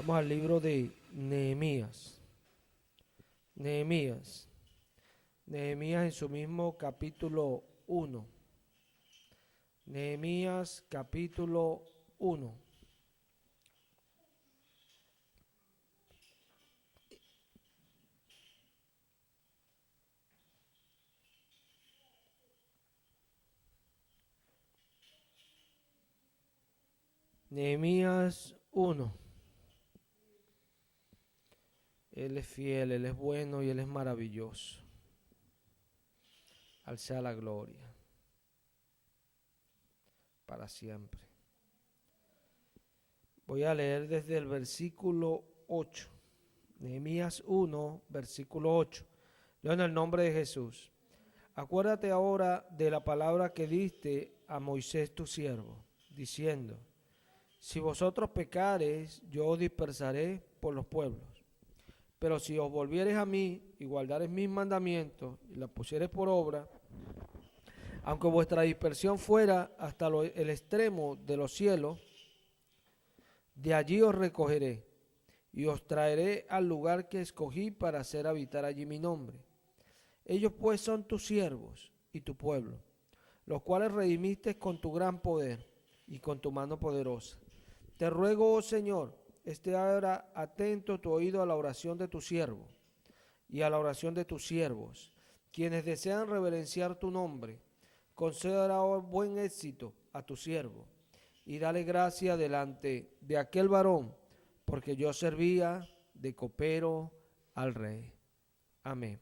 Vamos al libro de Nehemías. Nehemías en su mismo capítulo 1. Nehemías capítulo 1. Nehemías 1. Él es fiel, Él es bueno y Él es maravilloso. Al sea la gloria para siempre. Voy a leer desde el versículo 8. Nehemías 1, versículo 8. Leo en el nombre de Jesús. Acuérdate ahora de la palabra que diste a Moisés tu siervo, diciendo: si vosotros pecareis, yo os dispersaré por los pueblos. Pero si os volviereis a mí y guardareis mis mandamientos y los pusiereis por obra, aunque vuestra dispersión fuera hasta el extremo de los cielos, de allí os recogeré y os traeré al lugar que escogí para hacer habitar allí mi nombre. Ellos pues son tus siervos y tu pueblo, los cuales redimiste con tu gran poder y con tu mano poderosa. Te ruego, oh Señor, esté ahora atento tu oído a la oración de tu siervo y a la oración de tus siervos, quienes desean reverenciar tu nombre. Conceda ahora buen éxito a tu siervo y dale gracia delante de aquel varón, porque yo servía de copero al rey. Amén.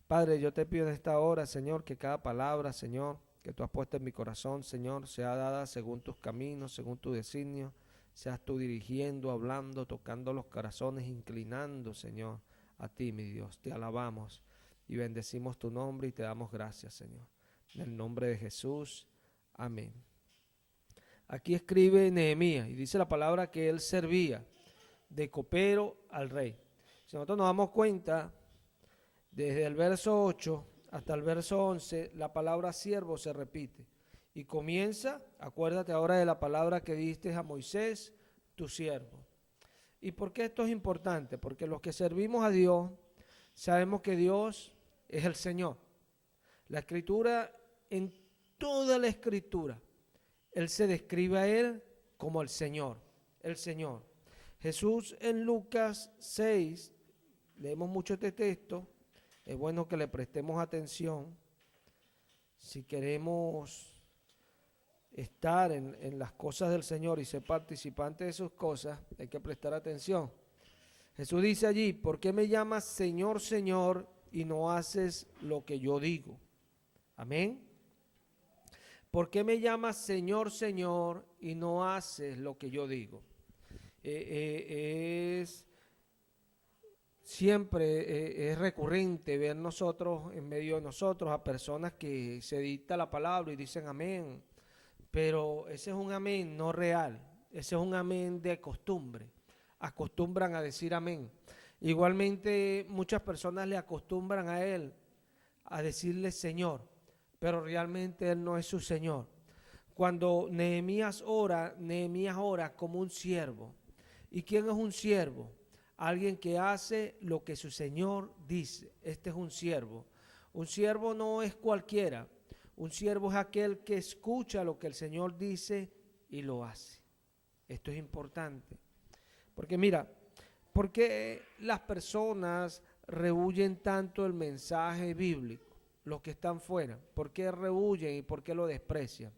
Padre, yo te pido en esta hora, Señor, que cada palabra, Señor, que tú has puesto en mi corazón, Señor, sea dada según tus caminos, según tu designio. Seas tú dirigiendo, hablando, tocando los corazones, inclinando, Señor, a ti, mi Dios. Te alabamos y bendecimos tu nombre y te damos gracias, Señor. En el nombre de Jesús. Amén. Aquí escribe Nehemías y dice la palabra que él servía de copero al rey. Si nosotros nos damos cuenta, desde el verso 8 hasta el verso 11, la palabra siervo se repite. Y comienza, acuérdate ahora de la palabra que diste a Moisés, tu siervo. ¿Y por qué esto es importante? Porque los que servimos a Dios, sabemos que Dios es el Señor. La Escritura, en toda la Escritura, Él se describe a Él como el Señor, el Señor. Jesús en Lucas 6, leemos mucho este texto, es bueno que le prestemos atención si queremos estar en las cosas del Señor y ser participante de sus cosas. Hay que prestar atención. Jesús dice allí: ¿por qué me llamas Señor, Señor, y no haces lo que yo digo? Amén. ¿Por qué me llamas Señor, Señor, y no haces lo que yo digo? Siempre es recurrente ver nosotros, en medio de nosotros, a personas que se dicta la palabra y dicen amén. Pero ese es un amén no real, ese es un amén de costumbre. Acostumbran a decir amén. Igualmente muchas personas le acostumbran a él a decirle Señor, pero realmente él no es su Señor. Cuando Nehemías ora como un siervo. ¿Y quién es un siervo? Alguien que hace lo que su Señor dice. Este es un siervo. Un siervo no es cualquiera. Un siervo es aquel que escucha lo que el Señor dice y lo hace. Esto es importante. Porque mira, ¿por qué las personas rehuyen tanto el mensaje bíblico? Los que están fuera. ¿Por qué rehuyen y por qué lo desprecian?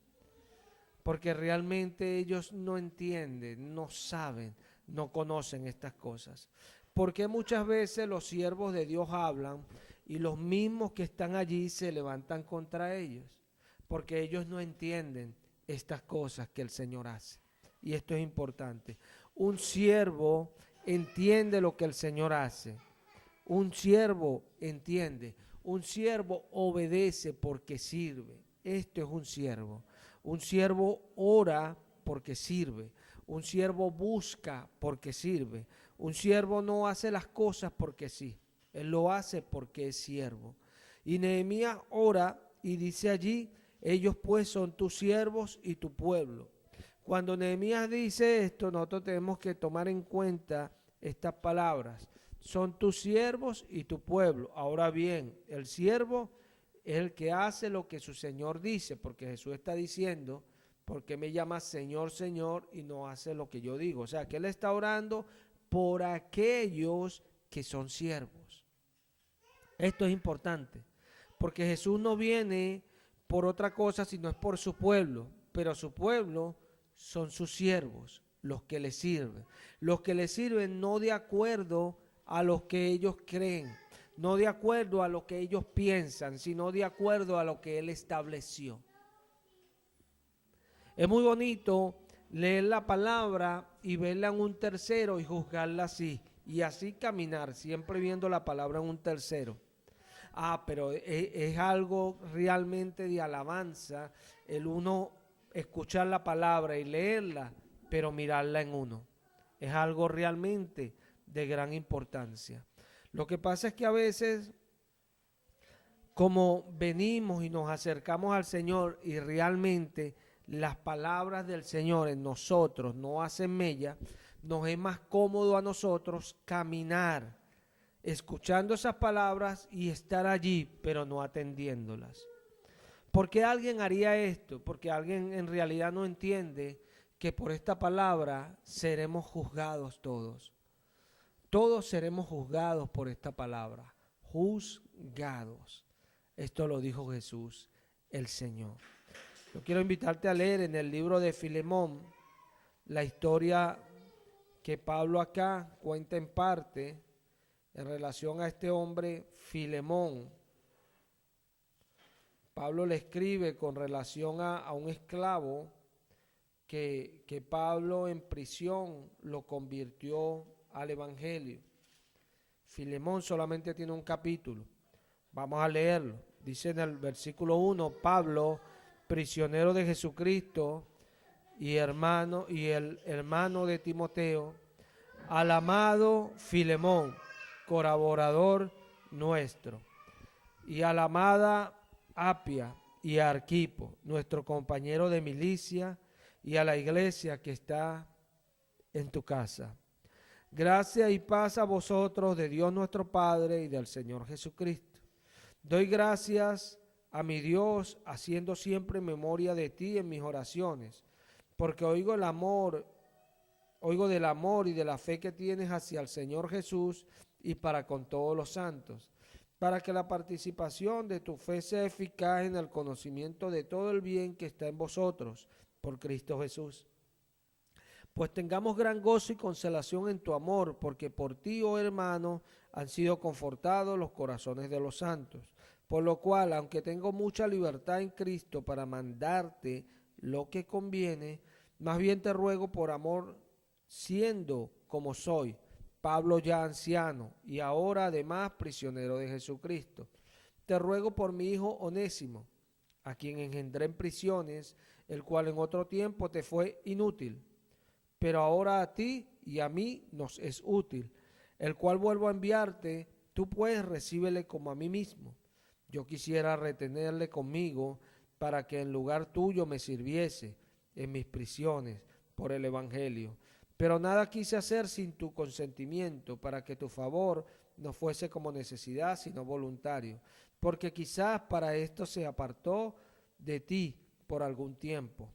Porque realmente ellos no entienden, no saben, no conocen estas cosas. Porque muchas veces los siervos de Dios hablan y los mismos que están allí se levantan contra ellos, porque ellos no entienden estas cosas que el Señor hace. Y esto es importante. Un siervo entiende lo que el Señor hace. Un siervo entiende. Un siervo obedece porque sirve. Esto es un siervo. Un siervo ora porque sirve. Un siervo busca porque sirve. Un siervo no hace las cosas porque sí. Él lo hace porque es siervo. Y Nehemías ora y dice allí: ellos pues son tus siervos y tu pueblo. Cuando Nehemías dice esto, nosotros tenemos que tomar en cuenta estas palabras. Son tus siervos y tu pueblo. Ahora bien, el siervo es el que hace lo que su Señor dice, porque Jesús está diciendo, ¿por qué me llamas Señor, Señor y no hace lo que yo digo? O sea, que Él está orando por aquellos que son siervos. Esto es importante, porque Jesús no viene por otra cosa, sino es por su pueblo, pero su pueblo son sus siervos, los que le sirven. Los que le sirven no de acuerdo a lo que ellos creen, no de acuerdo a lo que ellos piensan, sino de acuerdo a lo que Él estableció. Es muy bonito leer la palabra y verla en un tercero y juzgarla así, y así caminar, siempre viendo la palabra en un tercero. Pero es algo realmente de alabanza el uno escuchar la palabra y leerla, pero mirarla en uno. Es algo realmente de gran importancia. Lo que pasa es que a veces, como venimos y nos acercamos al Señor y realmente las palabras del Señor en nosotros no hacen mella, nos es más cómodo a nosotros caminar escuchando esas palabras y estar allí, pero no atendiéndolas. ¿Por qué alguien haría esto? Porque alguien en realidad no entiende que por esta palabra seremos juzgados todos. Todos seremos juzgados por esta palabra. Juzgados. Esto lo dijo Jesús, el Señor. Yo quiero invitarte a leer en el libro de Filemón la historia que Pablo acá cuenta en parte en relación a este hombre Filemón. Pablo le escribe con relación a un esclavo que Pablo en prisión lo convirtió al evangelio. Filemón solamente tiene un capítulo. Vamos a leerlo. Dice en el versículo 1, Pablo, prisionero de Jesucristo y el hermano de Timoteo, al amado Filemón, colaborador nuestro, y a la amada Apia y a Arquipo, nuestro compañero de milicia, y a la iglesia que está en tu casa. Gracia y paz a vosotros de Dios nuestro Padre y del Señor Jesucristo. Doy gracias a mi Dios, haciendo siempre memoria de ti en mis oraciones, porque oigo del amor y de la fe que tienes hacia el Señor Jesús y para con todos los santos, para que la participación de tu fe sea eficaz en el conocimiento de todo el bien que está en vosotros, por Cristo Jesús. Pues tengamos gran gozo y consolación en tu amor, porque por ti, oh hermano, han sido confortados los corazones de los santos. Por lo cual, aunque tengo mucha libertad en Cristo para mandarte lo que conviene, más bien te ruego por amor, siendo como soy, Pablo ya anciano, y ahora además prisionero de Jesucristo. Te ruego por mi hijo Onésimo, a quien engendré en prisiones, el cual en otro tiempo te fue inútil, pero ahora a ti y a mí nos es útil, el cual vuelvo a enviarte, tú pues recíbele como a mí mismo. Yo quisiera retenerle conmigo para que en lugar tuyo me sirviese en mis prisiones por el Evangelio. Pero nada quise hacer sin tu consentimiento, para que tu favor no fuese como necesidad, sino voluntario, porque quizás para esto se apartó de ti por algún tiempo,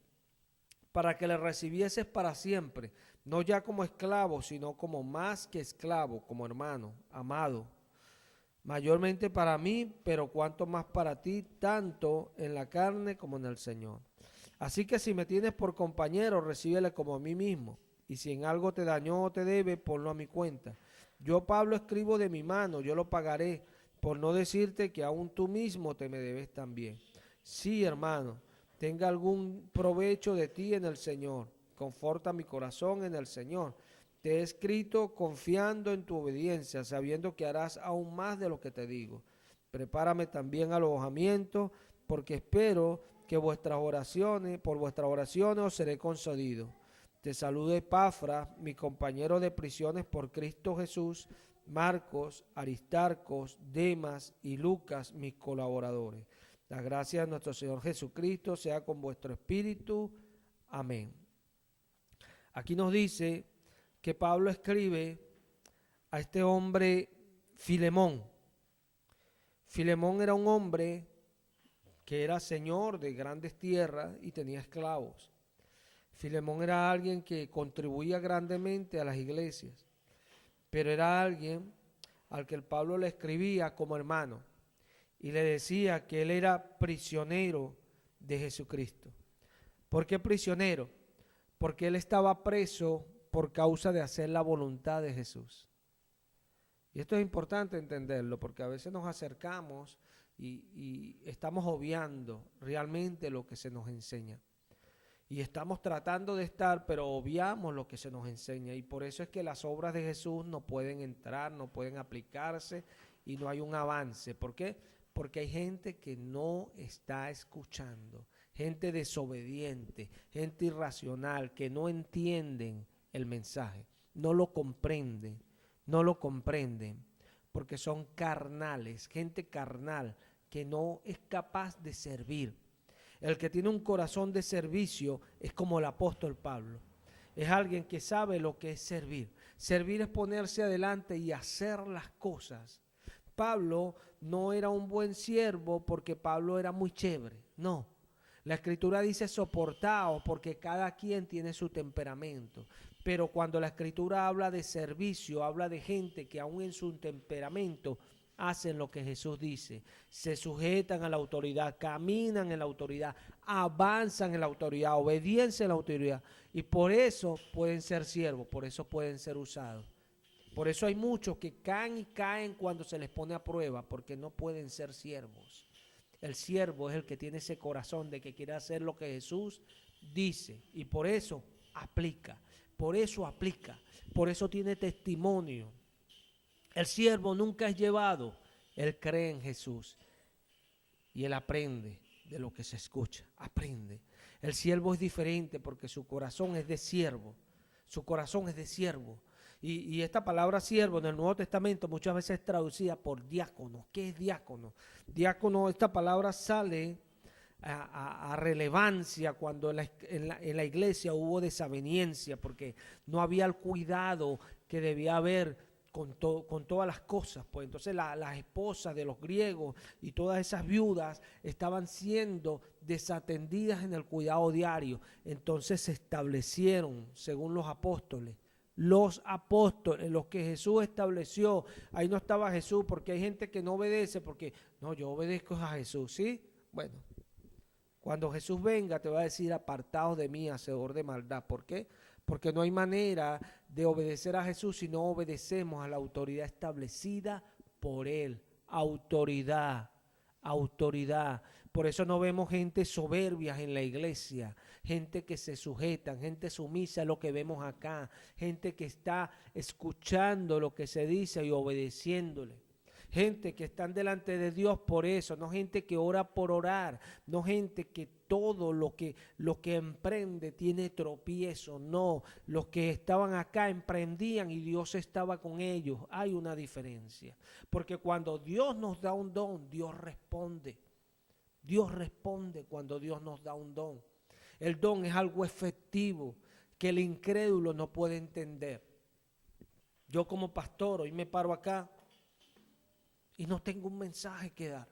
para que le recibieses para siempre, no ya como esclavo, sino como más que esclavo, como hermano, amado, mayormente para mí, pero cuanto más para ti, tanto en la carne como en el Señor. Así que si me tienes por compañero, recíbele como a mí mismo, y si en algo te dañó o te debe, ponlo a mi cuenta. Yo, Pablo, escribo de mi mano, yo lo pagaré, por no decirte que aún tú mismo te me debes también. Sí, hermano, tenga algún provecho de ti en el Señor. Conforta mi corazón en el Señor. Te he escrito confiando en tu obediencia, sabiendo que harás aún más de lo que te digo. Prepárame también alojamiento, porque espero que por vuestras oraciones os seré concedido. Te saluda Epafra, mi compañero de prisiones por Cristo Jesús, Marcos, Aristarcos, Demas y Lucas, mis colaboradores. La gracia de nuestro Señor Jesucristo sea con vuestro espíritu. Amén. Aquí nos dice que Pablo escribe a este hombre Filemón. Filemón era un hombre que era señor de grandes tierras y tenía esclavos. Filemón era alguien que contribuía grandemente a las iglesias, pero era alguien al que el Pablo le escribía como hermano y le decía que él era prisionero de Jesucristo. ¿Por qué prisionero? Porque él estaba preso por causa de hacer la voluntad de Jesús. Y esto es importante entenderlo, porque a veces nos acercamos y estamos obviando realmente lo que se nos enseña. Y estamos tratando de estar, pero obviamos lo que se nos enseña. Y por eso es que las obras de Jesús no pueden entrar, no pueden aplicarse y no hay un avance. ¿Por qué? Porque hay gente que no está escuchando, gente desobediente, gente irracional, que no entienden el mensaje, no lo comprenden, porque son carnales, gente carnal que no es capaz de servir. El que tiene un corazón de servicio es como el apóstol Pablo. Es alguien que sabe lo que es servir. Servir es ponerse adelante y hacer las cosas. Pablo no era un buen siervo porque Pablo era muy chévere. No. La Escritura dice soportaos porque cada quien tiene su temperamento. Pero cuando la Escritura habla de servicio, habla de gente que aún en su temperamento hacen lo que Jesús dice, se sujetan a la autoridad, caminan en la autoridad, avanzan en la autoridad, obediencia en la autoridad, y por eso pueden ser siervos, por eso pueden ser usados. Por eso hay muchos que caen y caen cuando se les pone a prueba, porque no pueden ser siervos. El siervo es el que tiene ese corazón de que quiere hacer lo que Jesús dice, y por eso aplica, por eso tiene testimonio. El siervo nunca es llevado, él cree en Jesús y él aprende de lo que se escucha, aprende. El siervo es diferente porque su corazón es de siervo, Y esta palabra siervo en el Nuevo Testamento muchas veces es traducida por diácono. ¿Qué es diácono? Diácono, esta palabra sale a relevancia cuando en la iglesia hubo desaveniencia porque no había el cuidado que debía haber con todas las cosas. Pues entonces las esposas de los griegos y todas esas viudas estaban siendo desatendidas en el cuidado diario. Entonces se establecieron, según los apóstoles, los que Jesús estableció. Ahí no estaba Jesús, porque hay gente que no obedece, porque no, yo obedezco a Jesús, ¿sí? Bueno, cuando Jesús venga te va a decir, apartaos de mí, hacedor de maldad. ¿Por qué? Porque no hay manera de obedecer a Jesús si no obedecemos a la autoridad establecida por Él. Autoridad. Por eso no vemos gente soberbia en la iglesia, gente que se sujetan, gente sumisa a lo que vemos acá, gente que está escuchando lo que se dice y obedeciéndole. Gente que están delante de Dios por eso, no gente que ora por orar, no gente que todo lo que emprende tiene tropiezo, no, los que estaban acá emprendían y Dios estaba con ellos. Hay una diferencia, porque cuando Dios nos da un don, Dios responde cuando Dios nos da un don. El don es algo efectivo que el incrédulo no puede entender. Yo como pastor hoy me paro acá y no tengo un mensaje que dar.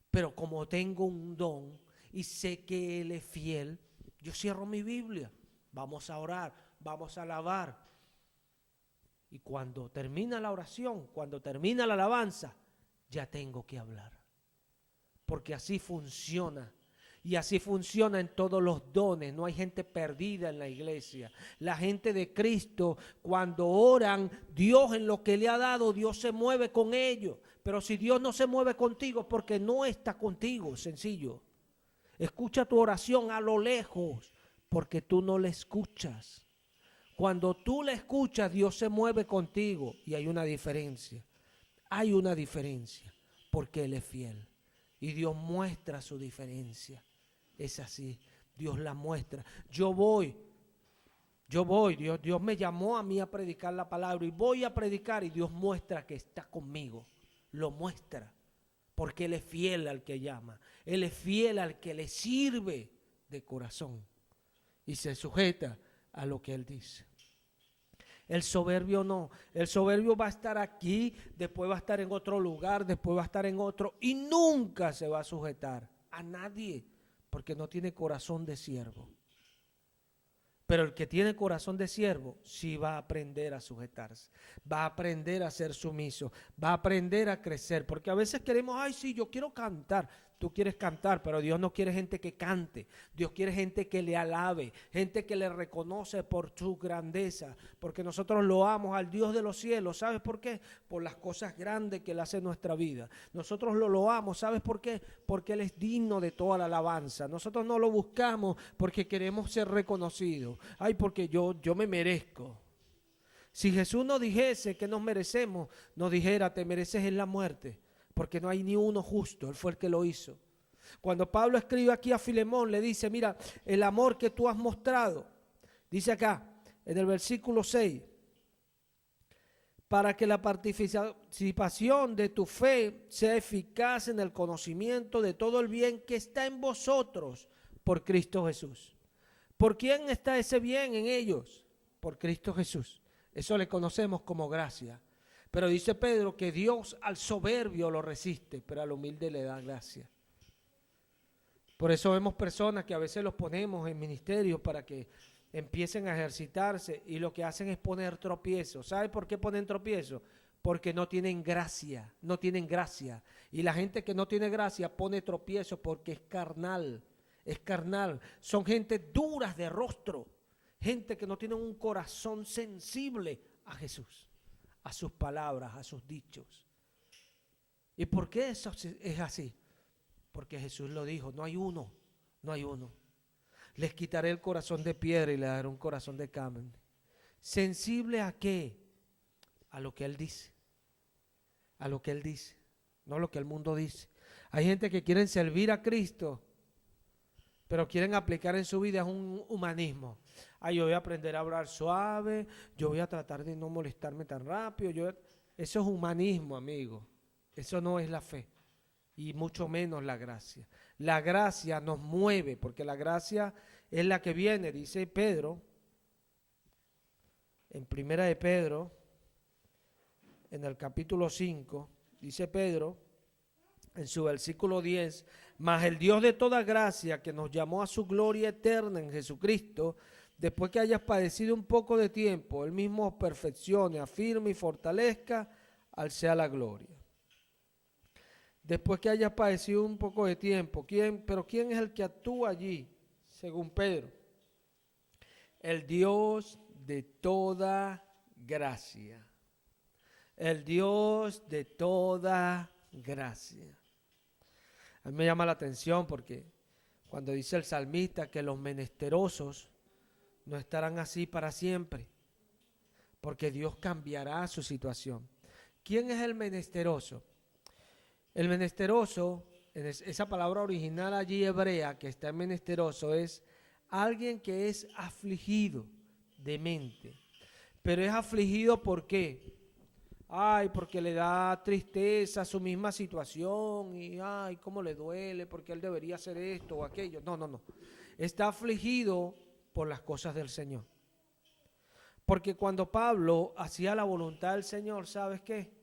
Pero como tengo un don y sé que Él es fiel, yo cierro mi Biblia. Vamos a orar, vamos a alabar. Y cuando termina la oración, cuando termina la alabanza, ya tengo que hablar. Porque así funciona. Y así funciona en todos los dones. No hay gente perdida en la iglesia. La gente de Cristo, cuando oran, Dios en lo que le ha dado, Dios se mueve con ellos. Pero si Dios no se mueve contigo, es porque no está contigo, sencillo. Escucha tu oración a lo lejos, porque tú no le escuchas. Cuando tú le escuchas, Dios se mueve contigo. Y hay una diferencia. Porque Él es fiel. Y Dios muestra su diferencia. Es así, Dios la muestra. Yo voy, Dios me llamó a mí a predicar la palabra y voy a predicar y Dios muestra que está conmigo. Lo muestra, porque Él es fiel al que llama. Él es fiel al que le sirve de corazón y se sujeta a lo que Él dice. El soberbio no. El soberbio va a estar aquí, después va a estar en otro lugar, después va a estar en otro y nunca se va a sujetar a nadie porque no tiene corazón de siervo. Pero el que tiene corazón de siervo sí va a aprender a sujetarse, va a aprender a ser sumiso, va a aprender a crecer. Porque a veces queremos, ay sí, yo quiero cantar. Tú quieres cantar, pero Dios no quiere gente que cante. Dios quiere gente que le alabe, gente que le reconoce por su grandeza. Porque nosotros loamos al Dios de los cielos. ¿Sabes por qué? Por las cosas grandes que Él hace en nuestra vida. Nosotros lo loamos. ¿Sabes por qué? Porque Él es digno de toda la alabanza. Nosotros no lo buscamos porque queremos ser reconocidos. Ay, porque yo me merezco. Si Jesús nos dijese que nos merecemos, nos dijera, te mereces en la muerte. Porque no hay ni uno justo, Él fue el que lo hizo. Cuando Pablo escribe aquí a Filemón, le dice, mira, el amor que tú has mostrado, dice acá, en el versículo 6, para que la participación de tu fe sea eficaz en el conocimiento de todo el bien que está en vosotros por Cristo Jesús. ¿Por quién está ese bien en ellos? Por Cristo Jesús. Eso le conocemos como gracia. Pero dice Pedro que Dios al soberbio lo resiste, pero al humilde le da gracia. Por eso vemos personas que a veces los ponemos en ministerios para que empiecen a ejercitarse y lo que hacen es poner tropiezos. ¿Sabe por qué ponen tropiezos? Porque no tienen gracia, no tienen gracia. Y la gente que no tiene gracia pone tropiezos porque es carnal, es carnal. Son gente duras de rostro, gente que no tiene un corazón sensible a Jesús, a sus palabras, a sus dichos. ¿Y por qué eso es así? Porque Jesús lo dijo, no hay uno, no hay uno. Les quitaré el corazón de piedra y les daré un corazón de carne. ¿Sensible a qué? A lo que Él dice. A lo que Él dice, no a lo que el mundo dice. Hay gente que quieren servir a Cristo, pero quieren aplicar en su vida un humanismo. Yo voy a aprender a hablar suave, yo voy a tratar de no molestarme tan rápido. Eso es humanismo, amigo. Eso no es la fe, y mucho menos la gracia. La gracia nos mueve, porque la gracia es la que viene, dice Pedro, en primera de Pedro, en el capítulo 5, dice Pedro, en su versículo 10, mas el Dios de toda gracia que nos llamó a su gloria eterna en Jesucristo, después que hayas padecido un poco de tiempo, Él mismo os perfeccione, afirme y fortalezca, al sea la gloria. Después que hayas padecido un poco de tiempo, ¿quién es el que actúa allí? Según Pedro, el Dios de toda gracia. El Dios de toda gracia. A mí me llama la atención porque cuando dice el salmista que los menesterosos no estarán así para siempre, porque Dios cambiará su situación. ¿Quién es el menesteroso? El menesteroso, esa palabra original allí hebrea que está en menesteroso, es alguien que es afligido de mente. Pero es afligido ¿por qué? Porque le da tristeza a su misma situación y cómo le duele, porque él debería hacer esto o aquello. No. Está afligido por las cosas del Señor. Porque cuando Pablo hacía la voluntad del Señor, ¿sabes qué?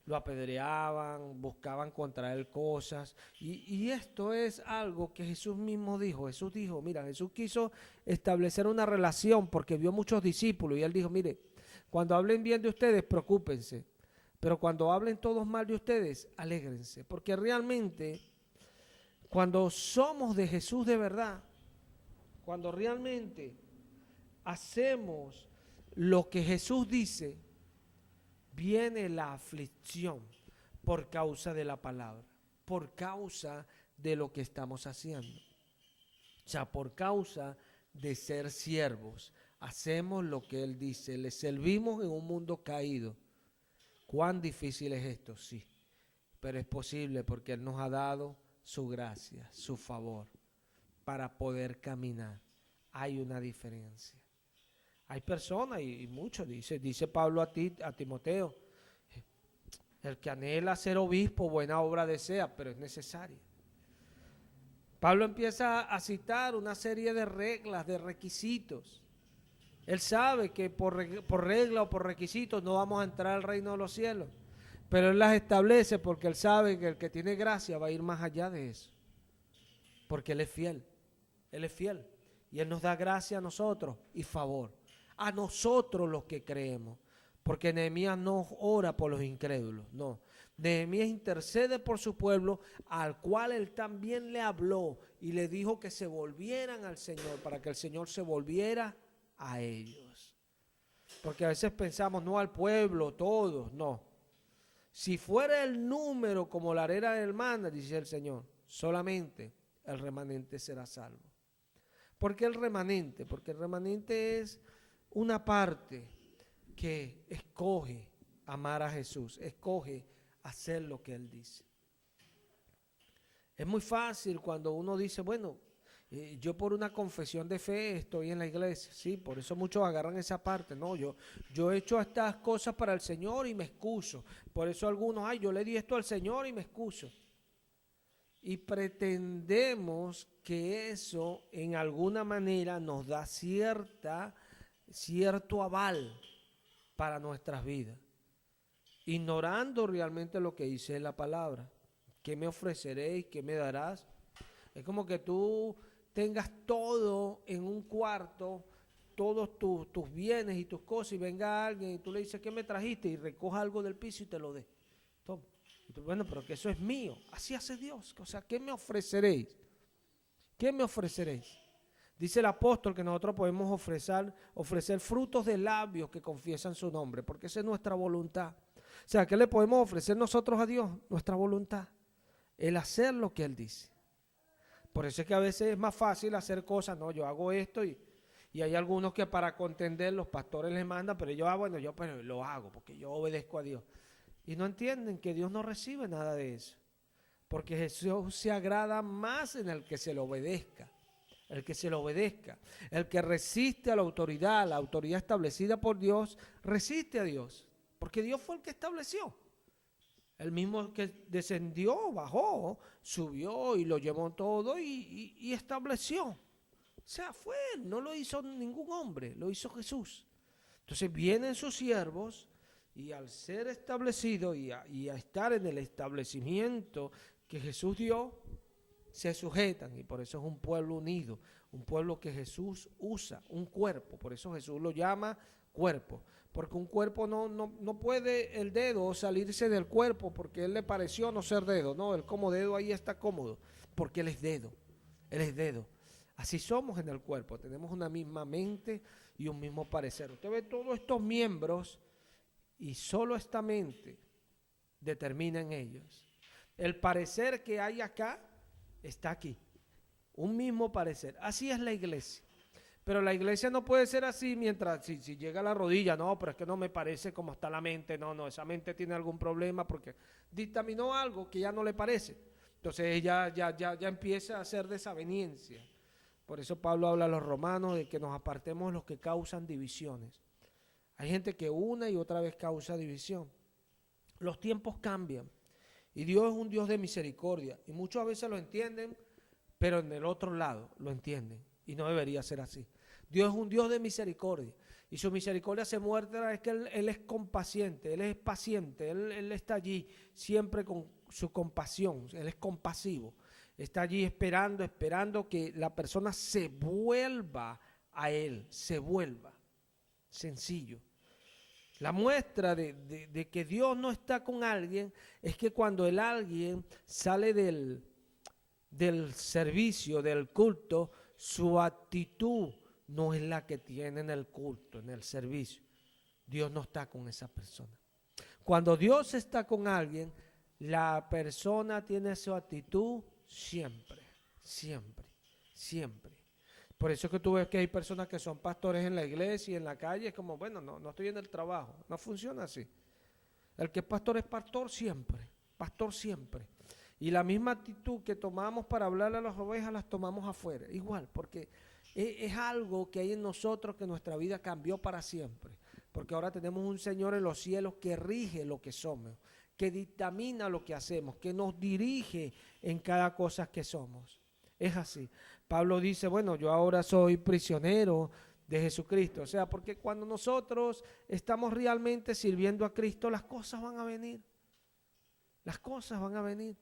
Lo apedreaban, buscaban contra él cosas. Y esto es algo que Jesús mismo dijo. Jesús dijo, mira, Jesús quiso establecer una relación porque vio muchos discípulos y él dijo, mire, cuando hablen bien de ustedes, preocúpense. Pero cuando hablen todos mal de ustedes, alégrense. Porque realmente, cuando somos de Jesús de verdad, cuando realmente hacemos lo que Jesús dice, viene la aflicción por causa de la palabra, por causa de lo que estamos haciendo. O sea, por causa de ser siervos, hacemos lo que Él dice, le servimos en un mundo caído. ¿Cuán difícil es esto? Sí, pero es posible porque Él nos ha dado su gracia, su favor, para poder caminar. Hay una diferencia. Hay personas y muchos, dice Pablo a Timoteo, el que anhela ser obispo, buena obra desea, pero es necesaria. Pablo empieza a citar una serie de reglas, de requisitos, Él sabe que por regla o por requisitos no vamos a entrar al reino de los cielos. Pero Él las establece porque Él sabe que el que tiene gracia va a ir más allá de eso. Porque Él es fiel. Él es fiel. Y Él nos da gracia a nosotros y favor. A nosotros los que creemos. Porque Nehemías no ora por los incrédulos, no. Nehemías intercede por su pueblo, al cual él también le habló y le dijo que se volvieran al Señor, para que el Señor se volviera a ellos. Porque a veces pensamos, no al pueblo, todos, no. Si fuera el número como la arena del mar, dice el Señor, solamente el remanente será salvo. ¿Por qué el remanente? Porque el remanente es una parte que escoge amar a Jesús, escoge hacer lo que Él dice. Es muy fácil cuando uno dice, bueno, yo por una confesión de fe estoy en la iglesia, sí, por eso muchos agarran esa parte, no, yo he hecho estas cosas para el Señor y me excuso, por eso algunos, yo le di esto al Señor y me excuso. Y pretendemos que eso en alguna manera nos da cierto aval para nuestras vidas, ignorando realmente lo que dice la palabra. ¿Qué me ofreceréis? ¿Qué me darás? Es como que tú tengas todo en un cuarto, todos tus bienes y tus cosas, y venga alguien y tú le dices, ¿qué me trajiste? Y recoja algo del piso y te lo dé. Toma. Y tú, bueno, pero que eso es mío. Así hace Dios. O sea, ¿qué me ofreceréis? ¿Qué me ofreceréis? Dice el apóstol que nosotros podemos ofrecer frutos de labios que confiesan su nombre, porque esa es nuestra voluntad. O sea, ¿qué le podemos ofrecer nosotros a Dios? Nuestra voluntad. El hacer lo que Él dice. Por eso es que a veces es más fácil hacer cosas, no, yo hago esto y hay algunos que para contender los pastores les mandan, pero yo pero lo hago porque yo obedezco a Dios. Y no entienden que Dios no recibe nada de eso. Porque Jesús se agrada más en el que se le obedezca. El que se le obedezca. El que resiste a la autoridad establecida por Dios, resiste a Dios. Porque Dios fue el que estableció. El mismo que descendió, bajó, subió y lo llevó todo y estableció. O sea, fue él, no lo hizo ningún hombre, lo hizo Jesús. Entonces vienen sus siervos y al ser establecido y a estar en el establecimiento que Jesús dio, se sujetan, y por eso es un pueblo unido, un pueblo que Jesús usa, un cuerpo, por eso Jesús lo llama cuerpo, porque un cuerpo no puede el dedo salirse del cuerpo porque él le pareció no ser dedo, no, él como dedo ahí está cómodo, porque él es dedo. Así somos en el cuerpo, tenemos una misma mente y un mismo parecer. Usted ve todos estos miembros y solo esta mente determina en ellos. El parecer que hay acá está aquí, un mismo parecer. Así es la iglesia. Pero la iglesia no puede ser así mientras, si llega a la rodilla, no, pero es que no me parece como está la mente, no, esa mente tiene algún problema porque dictaminó algo que ya no le parece. Entonces ya empieza a hacer desaveniencia. Por eso Pablo habla a los romanos de que nos apartemos los que causan divisiones. Hay gente que una y otra vez causa división. Los tiempos cambian y Dios es un Dios de misericordia y muchas veces lo entienden, pero en el otro lado lo entienden y no debería ser así. Dios es un Dios de misericordia y su misericordia se muestra es que Él es compaciente, Él es paciente, Él está allí siempre con su compasión, Él es compasivo, está allí esperando que la persona se vuelva a Él, se vuelva, sencillo. La muestra de que Dios no está con alguien es que cuando el alguien sale del servicio, del culto, su actitud no es la que tiene en el culto, en el servicio. Dios no está con esa persona. Cuando Dios está con alguien, la persona tiene su actitud siempre. Por eso es que tú ves que hay personas que son pastores en la iglesia y en la calle, es como, bueno, no estoy en el trabajo. No funciona así. El que es pastor pastor siempre. Y la misma actitud que tomamos para hablarle a las ovejas, las tomamos afuera. Igual, porque es algo que hay en nosotros que nuestra vida cambió para siempre. Porque ahora tenemos un Señor en los cielos que rige lo que somos, que dictamina lo que hacemos, que nos dirige en cada cosa que somos. Es así. Pablo dice, bueno, yo ahora soy prisionero de Jesucristo. O sea, porque cuando nosotros estamos realmente sirviendo a Cristo, las cosas van a venir. Las cosas van a venir.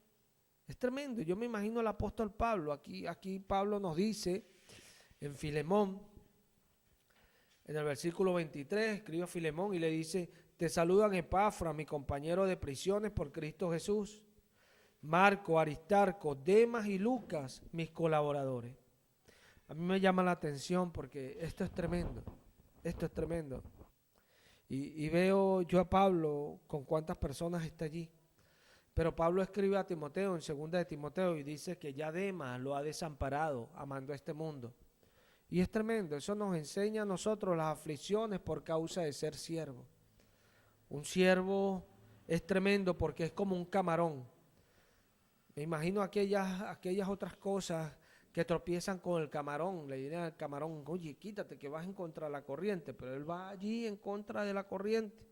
Es tremendo. Yo me imagino al apóstol Pablo. Aquí Pablo nos dice en Filemón, en el versículo 23, escribe a Filemón y le dice: te saludan Epafra, mi compañero de prisiones por Cristo Jesús, Marco, Aristarco, Demas y Lucas, mis colaboradores. A mí me llama la atención porque esto es tremendo. Esto es tremendo. Y veo yo a Pablo con cuántas personas está allí. Pero Pablo escribe a Timoteo en 2 de Timoteo y dice que ya Demas lo ha desamparado amando a este mundo. Y es tremendo, eso nos enseña a nosotros las aflicciones por causa de ser siervo. Un siervo es tremendo porque es como un camarón. Me imagino aquellas otras cosas que tropiezan con el camarón. Le dirán al camarón: oye, quítate que vas en contra de la corriente. Pero él va allí en contra de la corriente.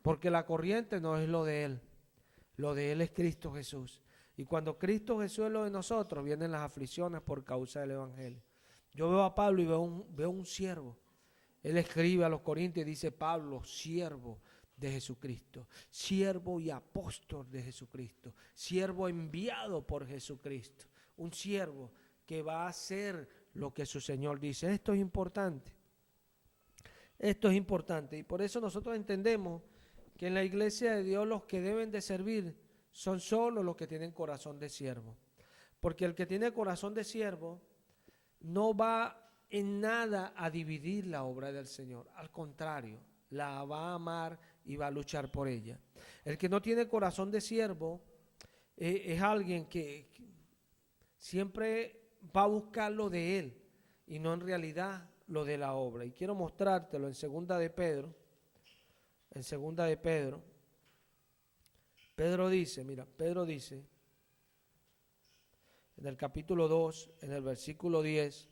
Porque la corriente no es lo de él. Lo de él es Cristo Jesús. Y cuando Cristo Jesús es lo de nosotros, vienen las aflicciones por causa del evangelio. Yo veo a Pablo y veo un siervo. Él escribe a los Corintios y dice: Pablo, siervo de Jesucristo, siervo y apóstol de Jesucristo, siervo enviado por Jesucristo, un siervo que va a hacer lo que su Señor dice. Esto es importante. Esto es importante y por eso nosotros entendemos que en la iglesia de Dios los que deben de servir son solo los que tienen corazón de siervo. Porque el que tiene corazón de siervo no va en nada a dividir la obra del Señor. Al contrario, la va a amar y va a luchar por ella. El que no tiene corazón de siervo es alguien que siempre va a buscar lo de él y no en realidad lo de la obra. Y quiero mostrártelo en 2 de Pedro. En 2 de Pedro, Pedro dice en el capítulo 2, en el versículo 10,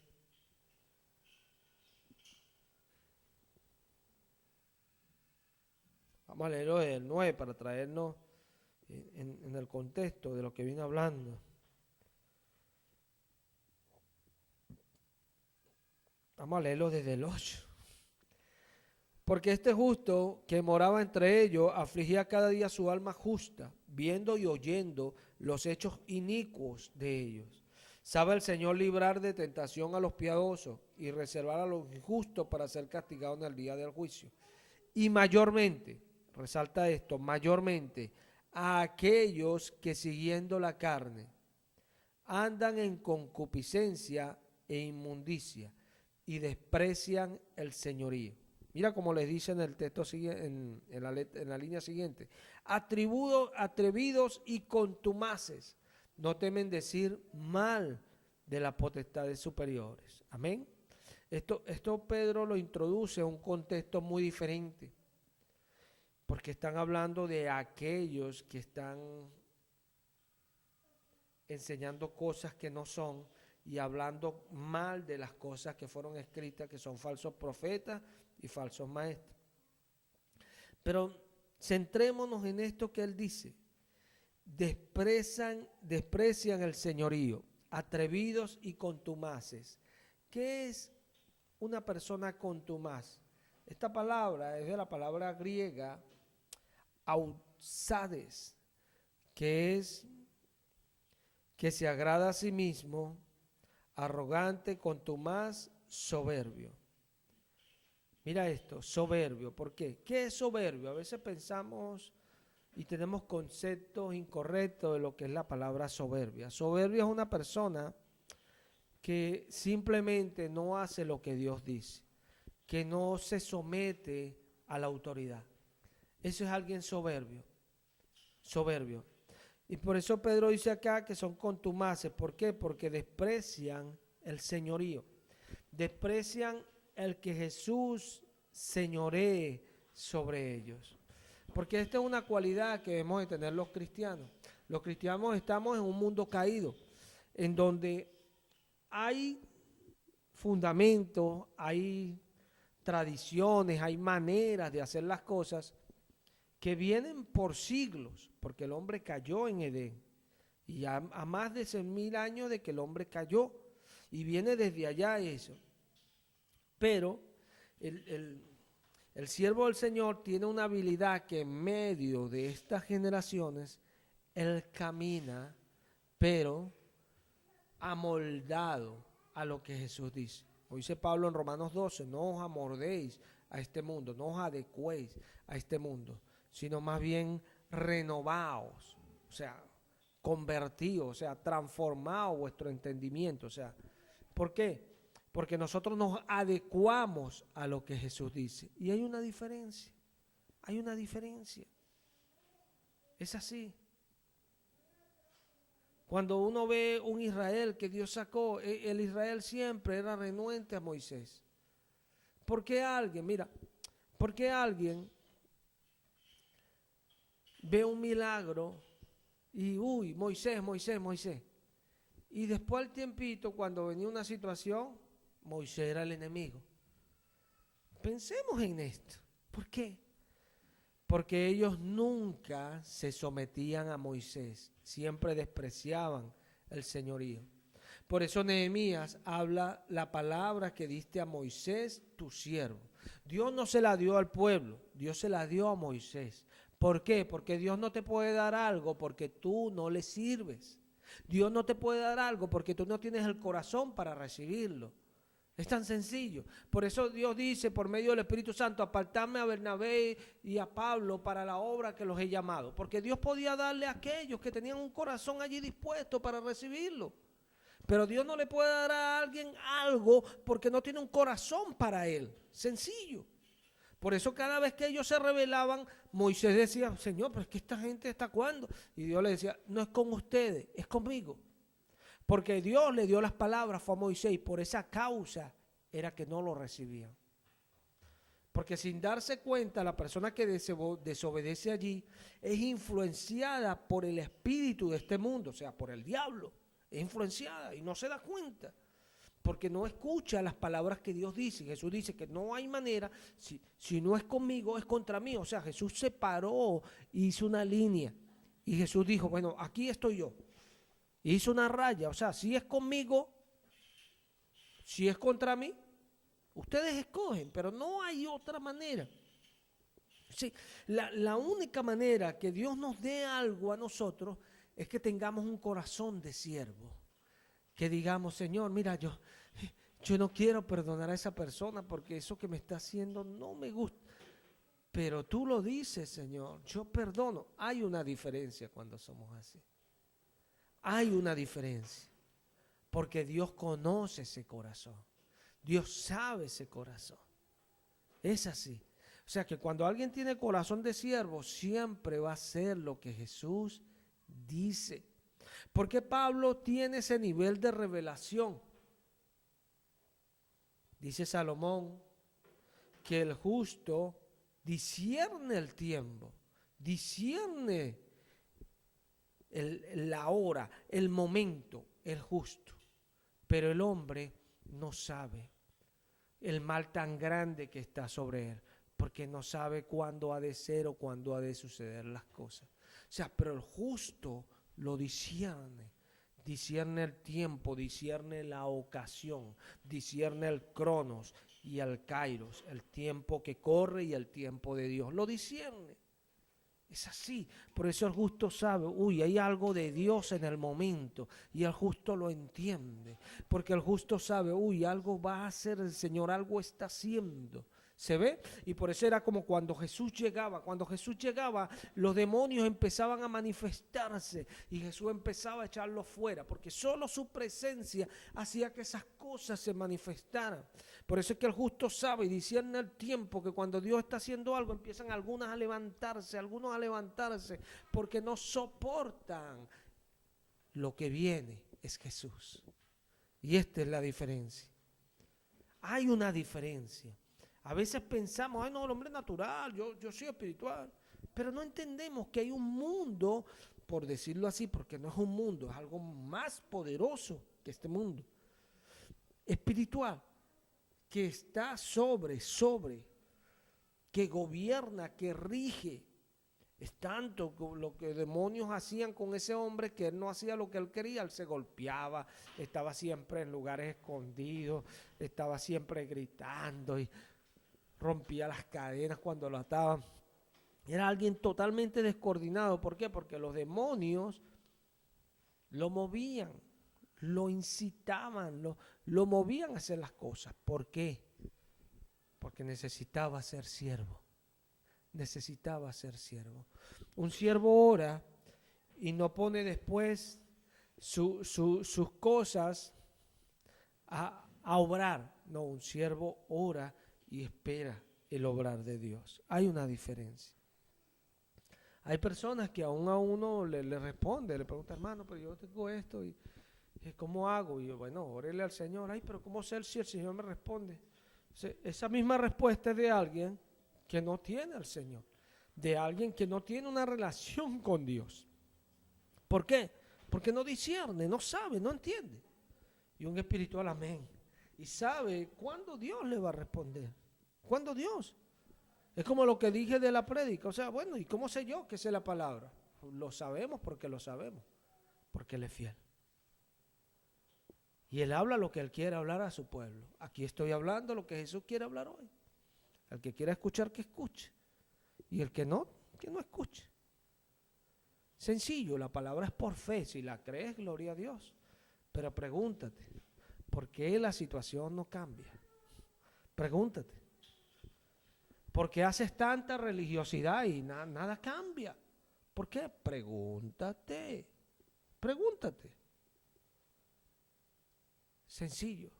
vamos a leerlo del 9 para traernos en el contexto de lo que viene hablando. Vamos a leerlo desde el 8. Porque este justo que moraba entre ellos afligía cada día su alma justa, viendo y oyendo los hechos inicuos de ellos. Sabe el Señor librar de tentación a los piadosos y reservar a los injustos para ser castigados en el día del juicio. Y mayormente, resalta esto, mayormente a aquellos que siguiendo la carne andan en concupiscencia e inmundicia y desprecian el señorío. Mira cómo les dice en el texto en la línea siguiente: atrevidos y contumaces, no temen decir mal de las potestades superiores. Amén. Esto Pedro lo introduce a un contexto muy diferente, porque están hablando de aquellos que están enseñando cosas que no son y hablando mal de las cosas que fueron escritas, que son falsos profetas y falsos maestros. Pero centrémonos en esto que él dice: desprecian el señorío, atrevidos y contumaces. ¿Qué es una persona contumaz? Esta palabra es de la palabra griega ausades, que es que se agrada a sí mismo, arrogante, contumaz, soberbio. Mira esto, soberbio. ¿Por qué? ¿Qué es soberbio? A veces pensamos y tenemos conceptos incorrectos de lo que es la palabra soberbia. Soberbia es una persona que simplemente no hace lo que Dios dice, que no se somete a la autoridad. Eso es alguien soberbio. Soberbio. Y por eso Pedro dice acá que son contumaces. ¿Por qué? Porque desprecian el señorío. Desprecian el que Jesús señoree sobre ellos. Porque esta es una cualidad que debemos de tener los cristianos. Los cristianos estamos en un mundo caído, en donde hay fundamentos, hay tradiciones, hay maneras de hacer las cosas que vienen por siglos, porque el hombre cayó en Edén. Y a más de 100,000 años de que el hombre cayó, y viene desde allá eso. Pero el siervo del Señor tiene una habilidad que en medio de estas generaciones, él camina, pero amoldado a lo que Jesús dice. Como dice Pablo en Romanos 12, no os amoldéis a este mundo, no os adecuéis a este mundo, sino más bien renovaos, o sea, convertidos, o sea, transformaos vuestro entendimiento, o sea, ¿por qué? Porque nosotros nos adecuamos a lo que Jesús dice. Y hay una diferencia, hay una diferencia. Es así. Cuando uno ve un Israel que Dios sacó, el Israel siempre era renuente a Moisés. ¿Por qué alguien, mira, por qué alguien ve un milagro y, uy, Moisés, Moisés, Moisés? Y después al tiempito, cuando venía una situación, Moisés era el enemigo. Pensemos en esto. ¿Por qué? Porque ellos nunca se sometían a Moisés, siempre despreciaban el señorío. Por eso Nehemías habla la palabra que diste a Moisés, tu siervo. Dios no se la dio al pueblo, Dios se la dio a Moisés. ¿Por qué? Porque Dios no te puede dar algo porque tú no le sirves. Dios no te puede dar algo porque tú no tienes el corazón para recibirlo. Es tan sencillo. Por eso Dios dice por medio del Espíritu Santo, apartadme a Bernabé y a Pablo para la obra que los he llamado. Porque Dios podía darle a aquellos que tenían un corazón allí dispuesto para recibirlo. Pero Dios no le puede dar a alguien algo porque no tiene un corazón para él. Sencillo. Por eso cada vez que ellos se rebelaban, Moisés decía, Señor, pero es que esta gente está cuando. Y Dios le decía, no es con ustedes, es conmigo. Porque Dios le dio las palabras, fue a Moisés, y por esa causa era que no lo recibían. Porque sin darse cuenta, la persona que desobedece allí es influenciada por el espíritu de este mundo, o sea, por el diablo. Es influenciada y no se da cuenta. Porque no escucha las palabras que Dios dice. Jesús dice que no hay manera, si no es conmigo, es contra mí. O sea, Jesús se paró, hizo una línea. Y Jesús dijo, bueno, aquí estoy yo. Hizo una raya, o sea, si es conmigo, si es contra mí, ustedes escogen, pero no hay otra manera. Sí, la única manera que Dios nos dé algo a nosotros es que tengamos un corazón de siervo. Que digamos, Señor, mira, yo no quiero perdonar a esa persona porque eso que me está haciendo no me gusta. Pero tú lo dices, Señor, yo perdono. Hay una diferencia cuando somos así. Hay una diferencia, porque Dios conoce ese corazón, Dios sabe ese corazón, es así. O sea que cuando alguien tiene corazón de siervo, siempre va a hacer lo que Jesús dice. Porque Pablo tiene ese nivel de revelación. Dice Salomón que el justo discierne el tiempo, discierne la hora, el momento, el justo. Pero el hombre no sabe el mal tan grande que está sobre él, porque no sabe cuándo ha de ser o cuándo ha de suceder las cosas. O sea, pero el justo lo discierne. Discierne el tiempo, discierne la ocasión, discierne el cronos y el kairos, el tiempo que corre y el tiempo de Dios. Lo discierne. Es así, por eso el justo sabe, uy, hay algo de Dios en el momento y el justo lo entiende, porque el justo sabe, uy, algo va a hacer el Señor, algo está haciendo. ¿Se ve? Y por eso era como cuando Jesús llegaba, los demonios empezaban a manifestarse y Jesús empezaba a echarlos fuera, porque solo su presencia hacía que esas cosas se manifestaran. Por eso es que el justo sabe y discierne el tiempo, que cuando Dios está haciendo algo empiezan algunos a levantarse, porque no soportan lo que viene, es Jesús. Y esta es la diferencia. Hay una diferencia. A veces pensamos, ay no, el hombre es natural, yo soy espiritual, pero no entendemos que hay un mundo, por decirlo así, porque no es un mundo, es algo más poderoso que este mundo, espiritual, que está sobre, que gobierna, que rige Es tanto lo que demonios hacían con ese hombre que él no hacía lo que él quería. Él se golpeaba, estaba siempre en lugares escondidos, estaba siempre gritando y rompía las cadenas cuando lo ataban. Era alguien totalmente descoordinado. ¿Por qué? Porque los demonios lo movían, lo incitaban, lo movían a hacer las cosas. ¿Por qué? Porque necesitaba ser siervo. Necesitaba ser siervo. Un siervo ora y no pone después sus cosas a obrar. No, un siervo ora y espera el obrar de Dios. Hay una diferencia. Hay personas que aún a uno le responde, le pregunta, hermano, pero yo tengo esto y ¿cómo hago? Y yo, bueno, órele al Señor. Ay, pero ¿cómo sé si el Señor me responde? Esa misma respuesta es de alguien que no tiene al Señor, de alguien que no tiene una relación con Dios. ¿Por qué? Porque no discierne, no sabe, no entiende. Y un espiritual, amén. Y sabe cuándo Dios le va a responder. ¿Cuándo Dios? Es como lo que dije de la prédica. O sea, bueno, ¿y cómo sé yo que sé la palabra? Lo sabemos, porque Él es fiel. Y Él habla lo que Él quiere hablar a su pueblo. Aquí estoy hablando lo que Jesús quiere hablar hoy. El que quiera escuchar, que escuche. Y el que no escuche. Sencillo, la palabra es por fe. Si la crees, gloria a Dios. Pero pregúntate, ¿por qué la situación no cambia? Pregúntate. ¿Por qué haces tanta religiosidad y nada cambia? ¿Por qué? Pregúntate. Pregúntate. Sencillo.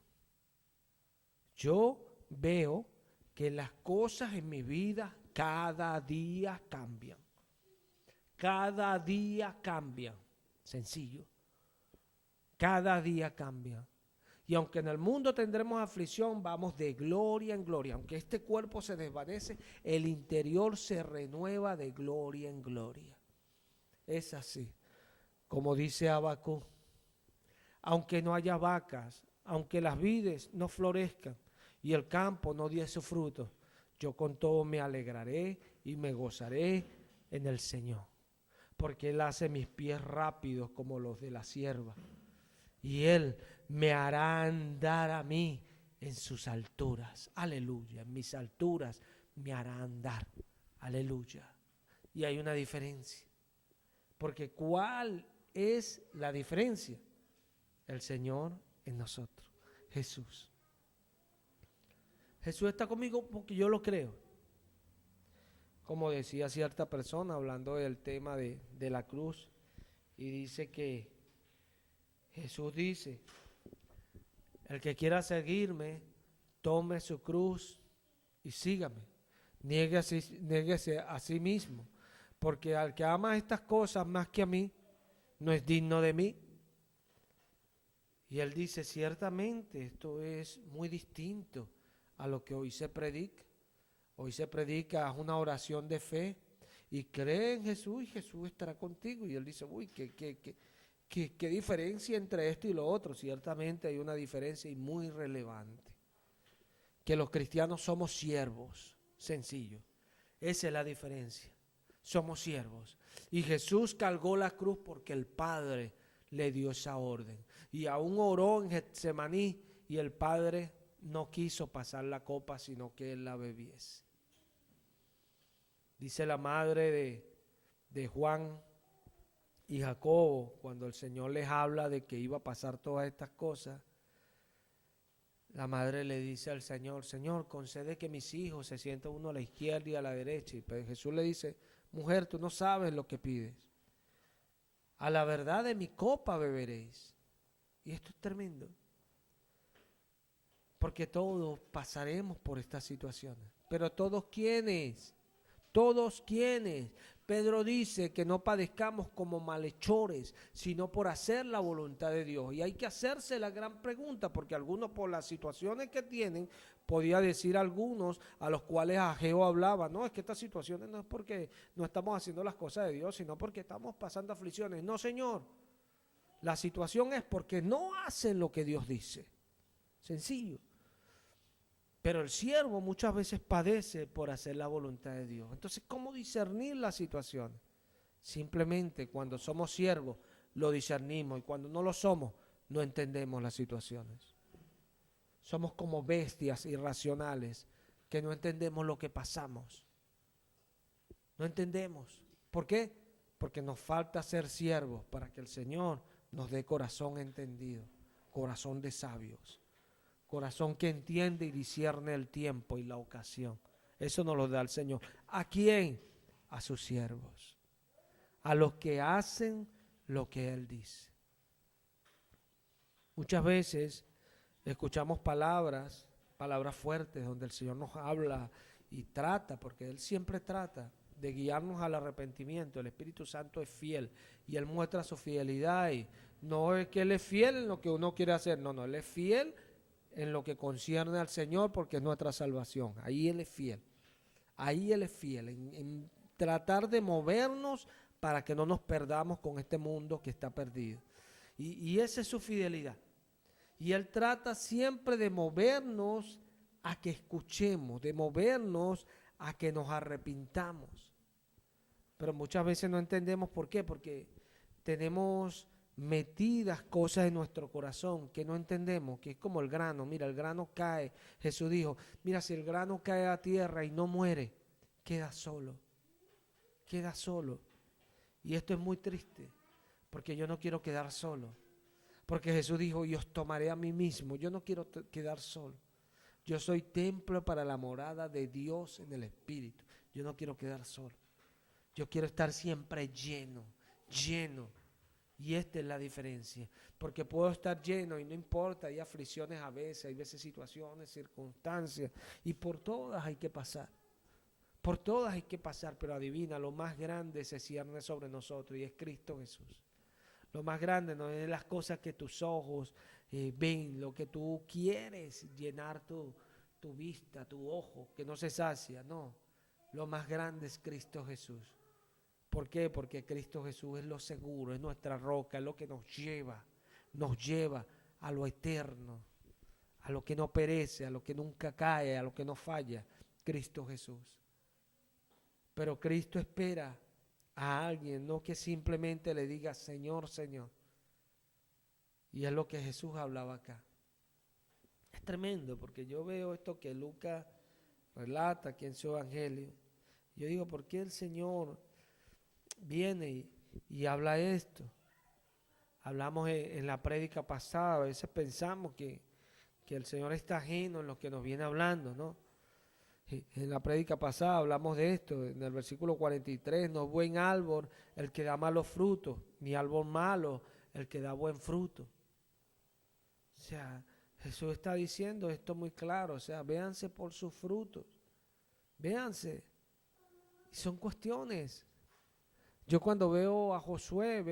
Yo veo que las cosas en mi vida cada día cambian. Cada día cambian. Sencillo. Cada día cambian. Y aunque en el mundo tendremos aflicción, vamos de gloria en gloria. Aunque este cuerpo se desvanece, el interior se renueva de gloria en gloria. Es así. Como dice Habacuc, aunque no haya vacas, aunque las vides no florezcan y el campo no dé su fruto, yo con todo me alegraré y me gozaré en el Señor. Porque Él hace mis pies rápidos como los de la sierva. Y Él me hará andar a mí en sus alturas. Aleluya. En mis alturas me hará andar. Aleluya. Y hay una diferencia. Porque ¿cuál es la diferencia? El Señor en nosotros. Jesús. Jesús está conmigo porque yo lo creo. Como decía cierta persona hablando del tema de la cruz. Y dice que Jesús dice, el que quiera seguirme, tome su cruz y sígame. Niéguese a sí mismo, porque al que ama estas cosas más que a mí, no es digno de mí. Y él dice, ciertamente esto es muy distinto a lo que hoy se predica. Hoy se predica una oración de fe y cree en Jesús y Jesús estará contigo. Y él dice, uy, ¿qué diferencia entre esto y lo otro? Ciertamente hay una diferencia y muy relevante. Que los cristianos somos siervos, sencillo. Esa es la diferencia. Somos siervos. Y Jesús cargó la cruz porque el Padre le dio esa orden. Y aún oró en Getsemaní y el Padre no quiso pasar la copa, sino que Él la bebiese. Dice la madre de Juan y Jacobo, cuando el Señor les habla de que iba a pasar todas estas cosas, la madre le dice al Señor, Señor, concede que mis hijos se sienten uno a la izquierda y a la derecha. Y Jesús le dice, mujer, tú no sabes lo que pides. A la verdad de mi copa beberéis. Y esto es tremendo. Porque todos pasaremos por estas situaciones. Pero todos ¿quiénes? Todos quienes. Pedro dice que no padezcamos como malhechores, sino por hacer la voluntad de Dios. Y hay que hacerse la gran pregunta, porque algunos por las situaciones que tienen, podía decir algunos a los cuales Ageo hablaba, no, es que estas situaciones no es porque no estamos haciendo las cosas de Dios, sino porque estamos pasando aflicciones. No, Señor, la situación es porque no hacen lo que Dios dice. Sencillo. Pero el siervo muchas veces padece por hacer la voluntad de Dios. Entonces, ¿cómo discernir la situación? Simplemente cuando somos siervos lo discernimos, y cuando no lo somos no entendemos las situaciones. Somos como bestias irracionales que no entendemos lo que pasamos. No entendemos. ¿Por qué? Porque nos falta ser siervos para que el Señor nos dé corazón entendido, corazón de sabios, corazón que entiende y discierne el tiempo y la ocasión. Eso nos lo da el Señor. ¿A quién? A sus siervos, a los que hacen lo que Él dice. Muchas veces escuchamos palabras fuertes donde el Señor nos habla y trata, porque Él siempre trata de guiarnos al arrepentimiento. El Espíritu Santo es fiel y Él muestra su fidelidad, y no es que Él es fiel en lo que uno quiere hacer, no, Él es fiel en lo que concierne al Señor, porque es nuestra salvación. Ahí Él es fiel, en tratar de movernos para que no nos perdamos con este mundo que está perdido. Y esa es su fidelidad. Y Él trata siempre de movernos a que escuchemos, de movernos a que nos arrepintamos. Pero muchas veces no entendemos por qué, porque tenemos metidas cosas en nuestro corazón que no entendemos, que es como el grano. Mira, el grano cae. Jesús dijo, mira, si el grano cae a tierra y no muere, queda solo. Queda solo. Y esto es muy triste, porque yo no quiero quedar solo. Porque Jesús dijo, y os tomaré a mí mismo. Yo no quiero quedar solo. Yo soy templo para la morada de Dios en el Espíritu. Yo no quiero quedar solo. Yo quiero estar siempre lleno. Y esta es la diferencia. Porque puedo estar lleno y no importa, hay aflicciones a veces, hay veces situaciones, circunstancias, y por todas hay que pasar. Por todas hay que pasar, pero adivina, lo más grande se cierne sobre nosotros y es Cristo Jesús. Lo más grande no es las cosas que tus ojos ven, lo que tú quieres llenar tu vista, tu ojo, que no se sacia, no. Lo más grande es Cristo Jesús. ¿Por qué? Porque Cristo Jesús es lo seguro, es nuestra roca, es lo que nos lleva a lo eterno, a lo que no perece, a lo que nunca cae, a lo que no falla, Cristo Jesús. Pero Cristo espera a alguien, no que simplemente le diga Señor, Señor. Y es lo que Jesús hablaba acá. Es tremendo, porque yo veo esto que Lucas relata aquí en su evangelio. Yo digo, ¿por qué el Señor viene y habla esto? Hablamos en la prédica pasada, a veces pensamos que el Señor está ajeno en lo que nos viene hablando, ¿no? En la prédica pasada hablamos de esto, en el versículo 43, no es buen árbol el que da malos frutos, ni árbol malo el que da buen fruto. O sea, Jesús está diciendo esto muy claro, o sea, véanse por sus frutos, véanse. Y son cuestiones. Yo cuando veo a Josué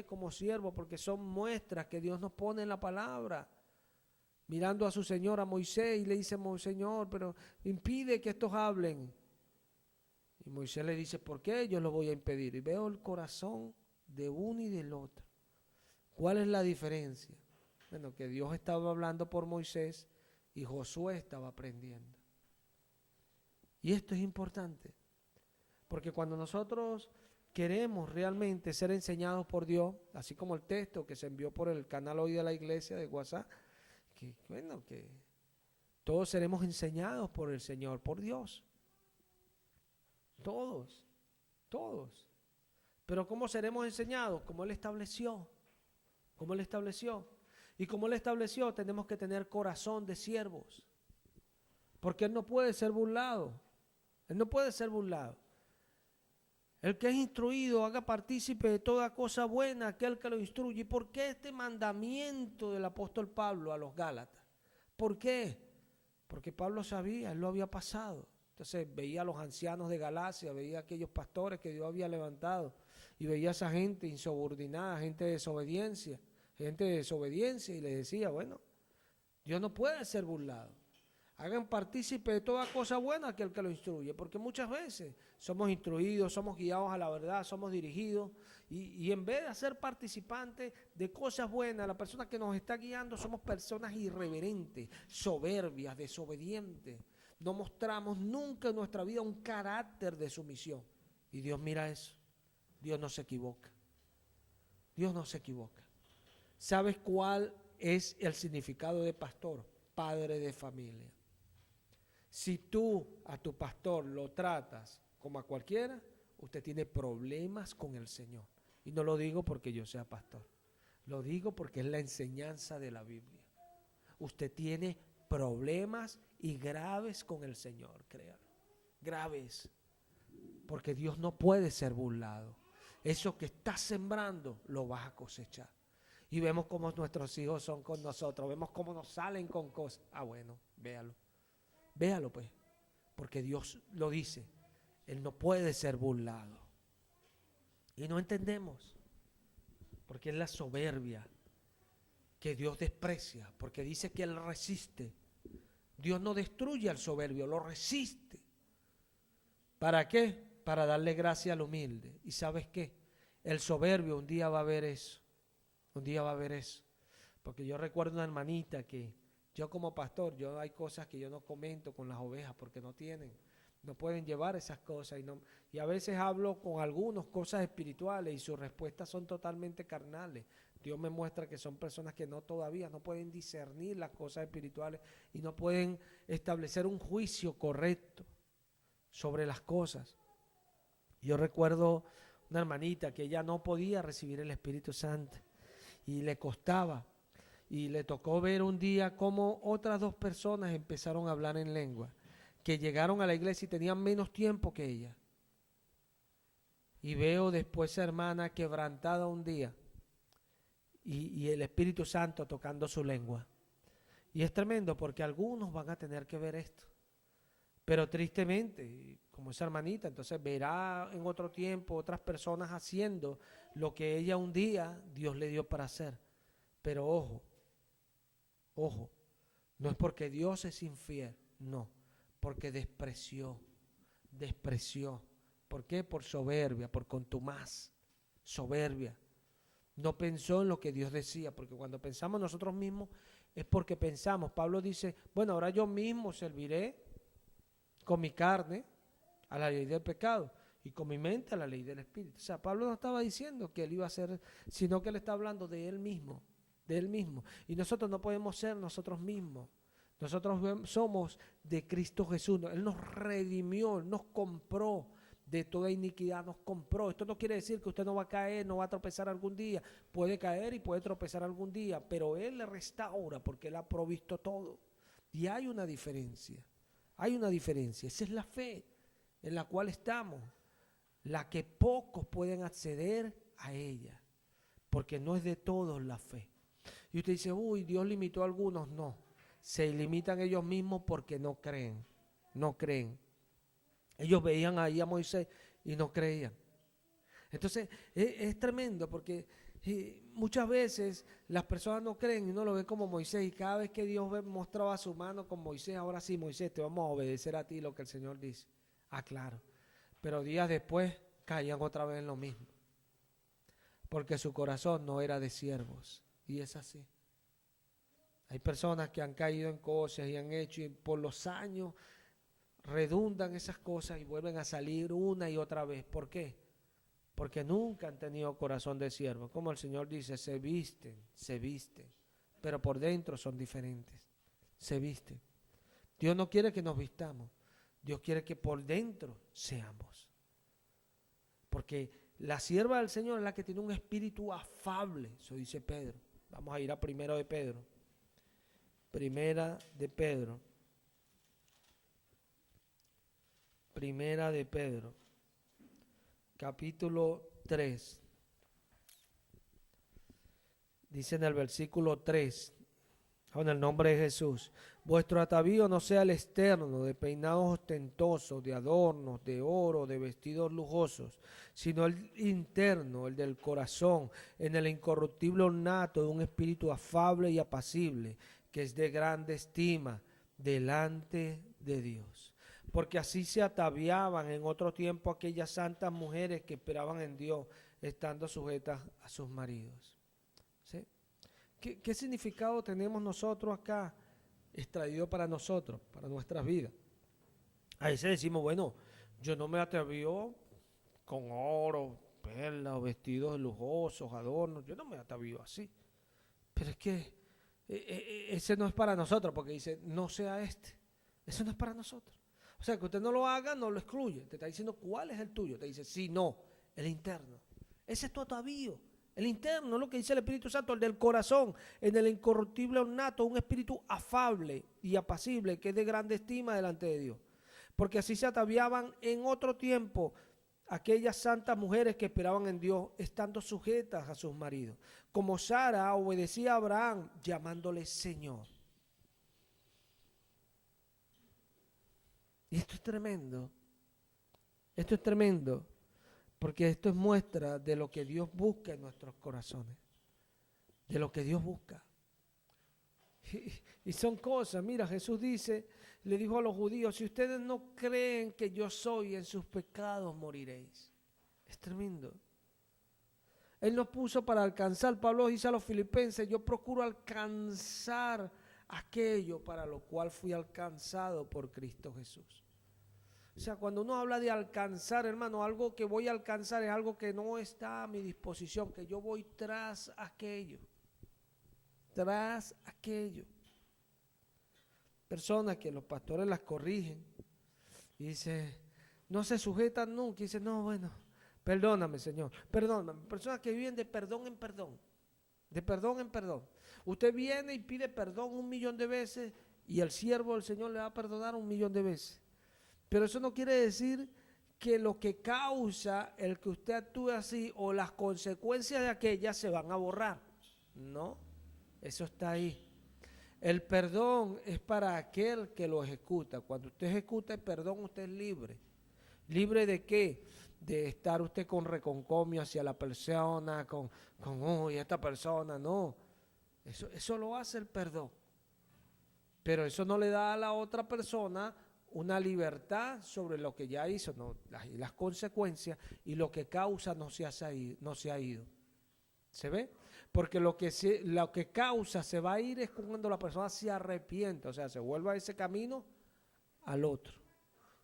como siervo, porque son muestras que Dios nos pone en la palabra. Mirando a su señor, a Moisés, y le dice, Señor, pero impide que estos hablen. Y Moisés le dice, ¿por qué yo lo voy a impedir? Y veo el corazón de uno y del otro. ¿Cuál es la diferencia? Bueno, que Dios estaba hablando por Moisés y Josué estaba aprendiendo. Y esto es importante, porque cuando nosotros queremos realmente ser enseñados por Dios, así como el texto que se envió por el canal hoy de la iglesia de WhatsApp, que todos seremos enseñados por el Señor, por Dios. Todos. Pero ¿cómo seremos enseñados? Como Él estableció. Y como Él estableció, tenemos que tener corazón de siervos. Porque Él no puede ser burlado. El que es instruido haga partícipe de toda cosa buena aquel que lo instruye. ¿Y por qué este mandamiento del apóstol Pablo a los Gálatas? ¿Por qué? Porque Pablo sabía, él lo había pasado. Entonces veía a los ancianos de Galacia, veía a aquellos pastores que Dios había levantado y veía a esa gente insubordinada, gente de desobediencia y le decía, bueno, Dios no puede ser burlado. Hagan partícipe de toda cosa buena aquel que lo instruye, porque muchas veces somos instruidos, somos guiados a la verdad, somos dirigidos Y en vez de ser participantes de cosas buenas, la persona que nos está guiando somos personas irreverentes, soberbias, desobedientes. No mostramos nunca en nuestra vida un carácter de sumisión. Y Dios mira eso. Dios no se equivoca. Dios no se equivoca. ¿Sabes cuál es el significado de pastor? Padre de familia. Si tú a tu pastor lo tratas como a cualquiera, usted tiene problemas con el Señor. Y no lo digo porque yo sea pastor. Lo digo porque es la enseñanza de la Biblia. Usted tiene problemas y graves con el Señor, créalo. Graves. Porque Dios no puede ser burlado. Eso que estás sembrando lo vas a cosechar. Y vemos cómo nuestros hijos son con nosotros. Vemos cómo nos salen con cosas. Ah, bueno, véalo. Véalo pues. Porque Dios lo dice. Él no puede ser burlado. Y no entendemos. Porque es la soberbia que Dios desprecia. Porque dice que Él resiste. Dios no destruye al soberbio, lo resiste. ¿Para qué? Para darle gracia al humilde. ¿Y sabes qué? El soberbio un día va a ver eso. Un día va a ver eso. Porque yo recuerdo una hermanita que yo como pastor, hay cosas que yo no comento con las ovejas porque no pueden llevar esas cosas. Y a veces hablo con algunos cosas espirituales y sus respuestas son totalmente carnales. Dios me muestra que son personas que todavía no pueden discernir las cosas espirituales y no pueden establecer un juicio correcto sobre las cosas. Yo recuerdo una hermanita que ella no podía recibir el Espíritu Santo y le costaba. Y le tocó ver un día cómo otras dos personas empezaron a hablar en lengua, que llegaron a la iglesia y tenían menos tiempo que ella. Y veo después esa hermana quebrantada un día y el Espíritu Santo tocando su lengua. Y es tremendo porque algunos van a tener que ver esto. Pero tristemente, como esa hermanita, entonces verá en otro tiempo otras personas haciendo lo que ella un día Dios le dio para hacer. Pero ojo, no es porque Dios es infiel, no, porque despreció. ¿Por qué? Por soberbia, por contumaz, soberbia. No pensó en lo que Dios decía, porque cuando pensamos nosotros mismos es porque pensamos. Pablo dice, bueno, ahora yo mismo serviré con mi carne a la ley del pecado y con mi mente a la ley del Espíritu. O sea, Pablo no estaba diciendo que él iba a ser, sino que él está hablando de él mismo. De él mismo. Y nosotros no podemos ser nosotros mismos. Nosotros somos de Cristo Jesús. Él nos redimió, nos compró de toda iniquidad, nos compró. Esto no quiere decir que usted no va a caer, no va a tropezar algún día. Puede caer y puede tropezar algún día, pero Él le restaura porque Él ha provisto todo. Y hay una diferencia. Hay una diferencia. Esa es la fe en la cual estamos. La que pocos pueden acceder a ella. Porque no es de todos la fe. Y usted dice, uy, Dios limitó a algunos. No, se limitan ellos mismos porque no creen, no creen. Ellos veían ahí a Moisés y no creían. Entonces, es tremendo porque muchas veces las personas no creen y uno lo ve como Moisés. Y cada vez que Dios mostraba su mano con Moisés, ahora sí, Moisés, te vamos a obedecer a ti lo que el Señor dice. Ah, claro. Pero días después caían otra vez en lo mismo. Porque su corazón no era de siervos. Y es así. Hay personas que han caído en cosas y han hecho y por los años redundan esas cosas y vuelven a salir una y otra vez. ¿Por qué? Porque nunca han tenido corazón de siervo. Como el Señor dice, se visten, pero por dentro son diferentes. Se visten. Dios no quiere que nos vistamos. Dios quiere que por dentro seamos. Porque la sierva del Señor es la que tiene un espíritu afable, eso dice Pedro. Vamos a ir a Primera de Pedro. Primera de Pedro. Primera de Pedro. Capítulo 3. Dice en el versículo 3, en el nombre de Jesús, vuestro atavío no sea el externo, de peinados ostentosos, de adornos, de oro, de vestidos lujosos, sino el interno, el del corazón, en el incorruptible ornato de un espíritu afable y apacible, que es de grande estima delante de Dios. Porque así se ataviaban en otro tiempo aquellas santas mujeres que esperaban en Dios, estando sujetas a sus maridos. ¿Sí? ¿Qué significado tenemos nosotros acá extraído para nosotros, para nuestras vidas? A veces decimos, bueno, yo no me atavío con oro, perlas, vestidos lujosos, adornos, yo no me atavío así. Pero es que ese no es para nosotros, porque dice, no sea este. Eso no es para nosotros. O sea, que usted no lo haga, no lo excluye. Te está diciendo cuál es el tuyo. Te dice, sí, no, el interno. Ese es tu atavío. El interno es lo que dice el Espíritu Santo, el del corazón, en el incorruptible ornato, un espíritu afable y apacible, que es de grande estima delante de Dios. Porque así se ataviaban en otro tiempo aquellas santas mujeres que esperaban en Dios, estando sujetas a sus maridos. Como Sara obedecía a Abraham, llamándole Señor. Y esto es tremendo. Esto es tremendo. Porque esto es muestra de lo que Dios busca en nuestros corazones. De lo que Dios busca. Y son cosas, mira, Jesús le dijo a los judíos, si ustedes no creen que yo soy, en sus pecados moriréis. Es tremendo. Él nos puso para alcanzar, Pablo dice a los filipenses, yo procuro alcanzar aquello para lo cual fui alcanzado por Cristo Jesús. O sea, cuando uno habla de alcanzar, hermano, algo que voy a alcanzar es algo que no está a mi disposición, que yo voy tras aquello. Tras aquello. Personas que los pastores las corrigen y dice, no se sujetan nunca, y dice, no, bueno, perdóname, Señor, perdóname. Personas que viven de perdón en perdón, de perdón en perdón. Usted viene y pide perdón 1.000.000 de veces y el siervo del Señor le va a perdonar 1.000.000 de veces. Pero eso no quiere decir que lo que causa el que usted actúe así o las consecuencias de aquellas se van a borrar. No, eso está ahí. El perdón es para aquel que lo ejecuta. Cuando usted ejecuta el perdón, usted es libre. ¿Libre de qué? De estar usted con reconcomio hacia la persona, uy, esta persona, no. Eso lo hace el perdón. Pero eso no le da a la otra persona una libertad sobre lo que ya hizo, no, las consecuencias y lo que causa no se ha ido. ¿Se ve? Porque lo que causa se va a ir es cuando la persona se arrepiente, o sea, se vuelve a ese camino al otro.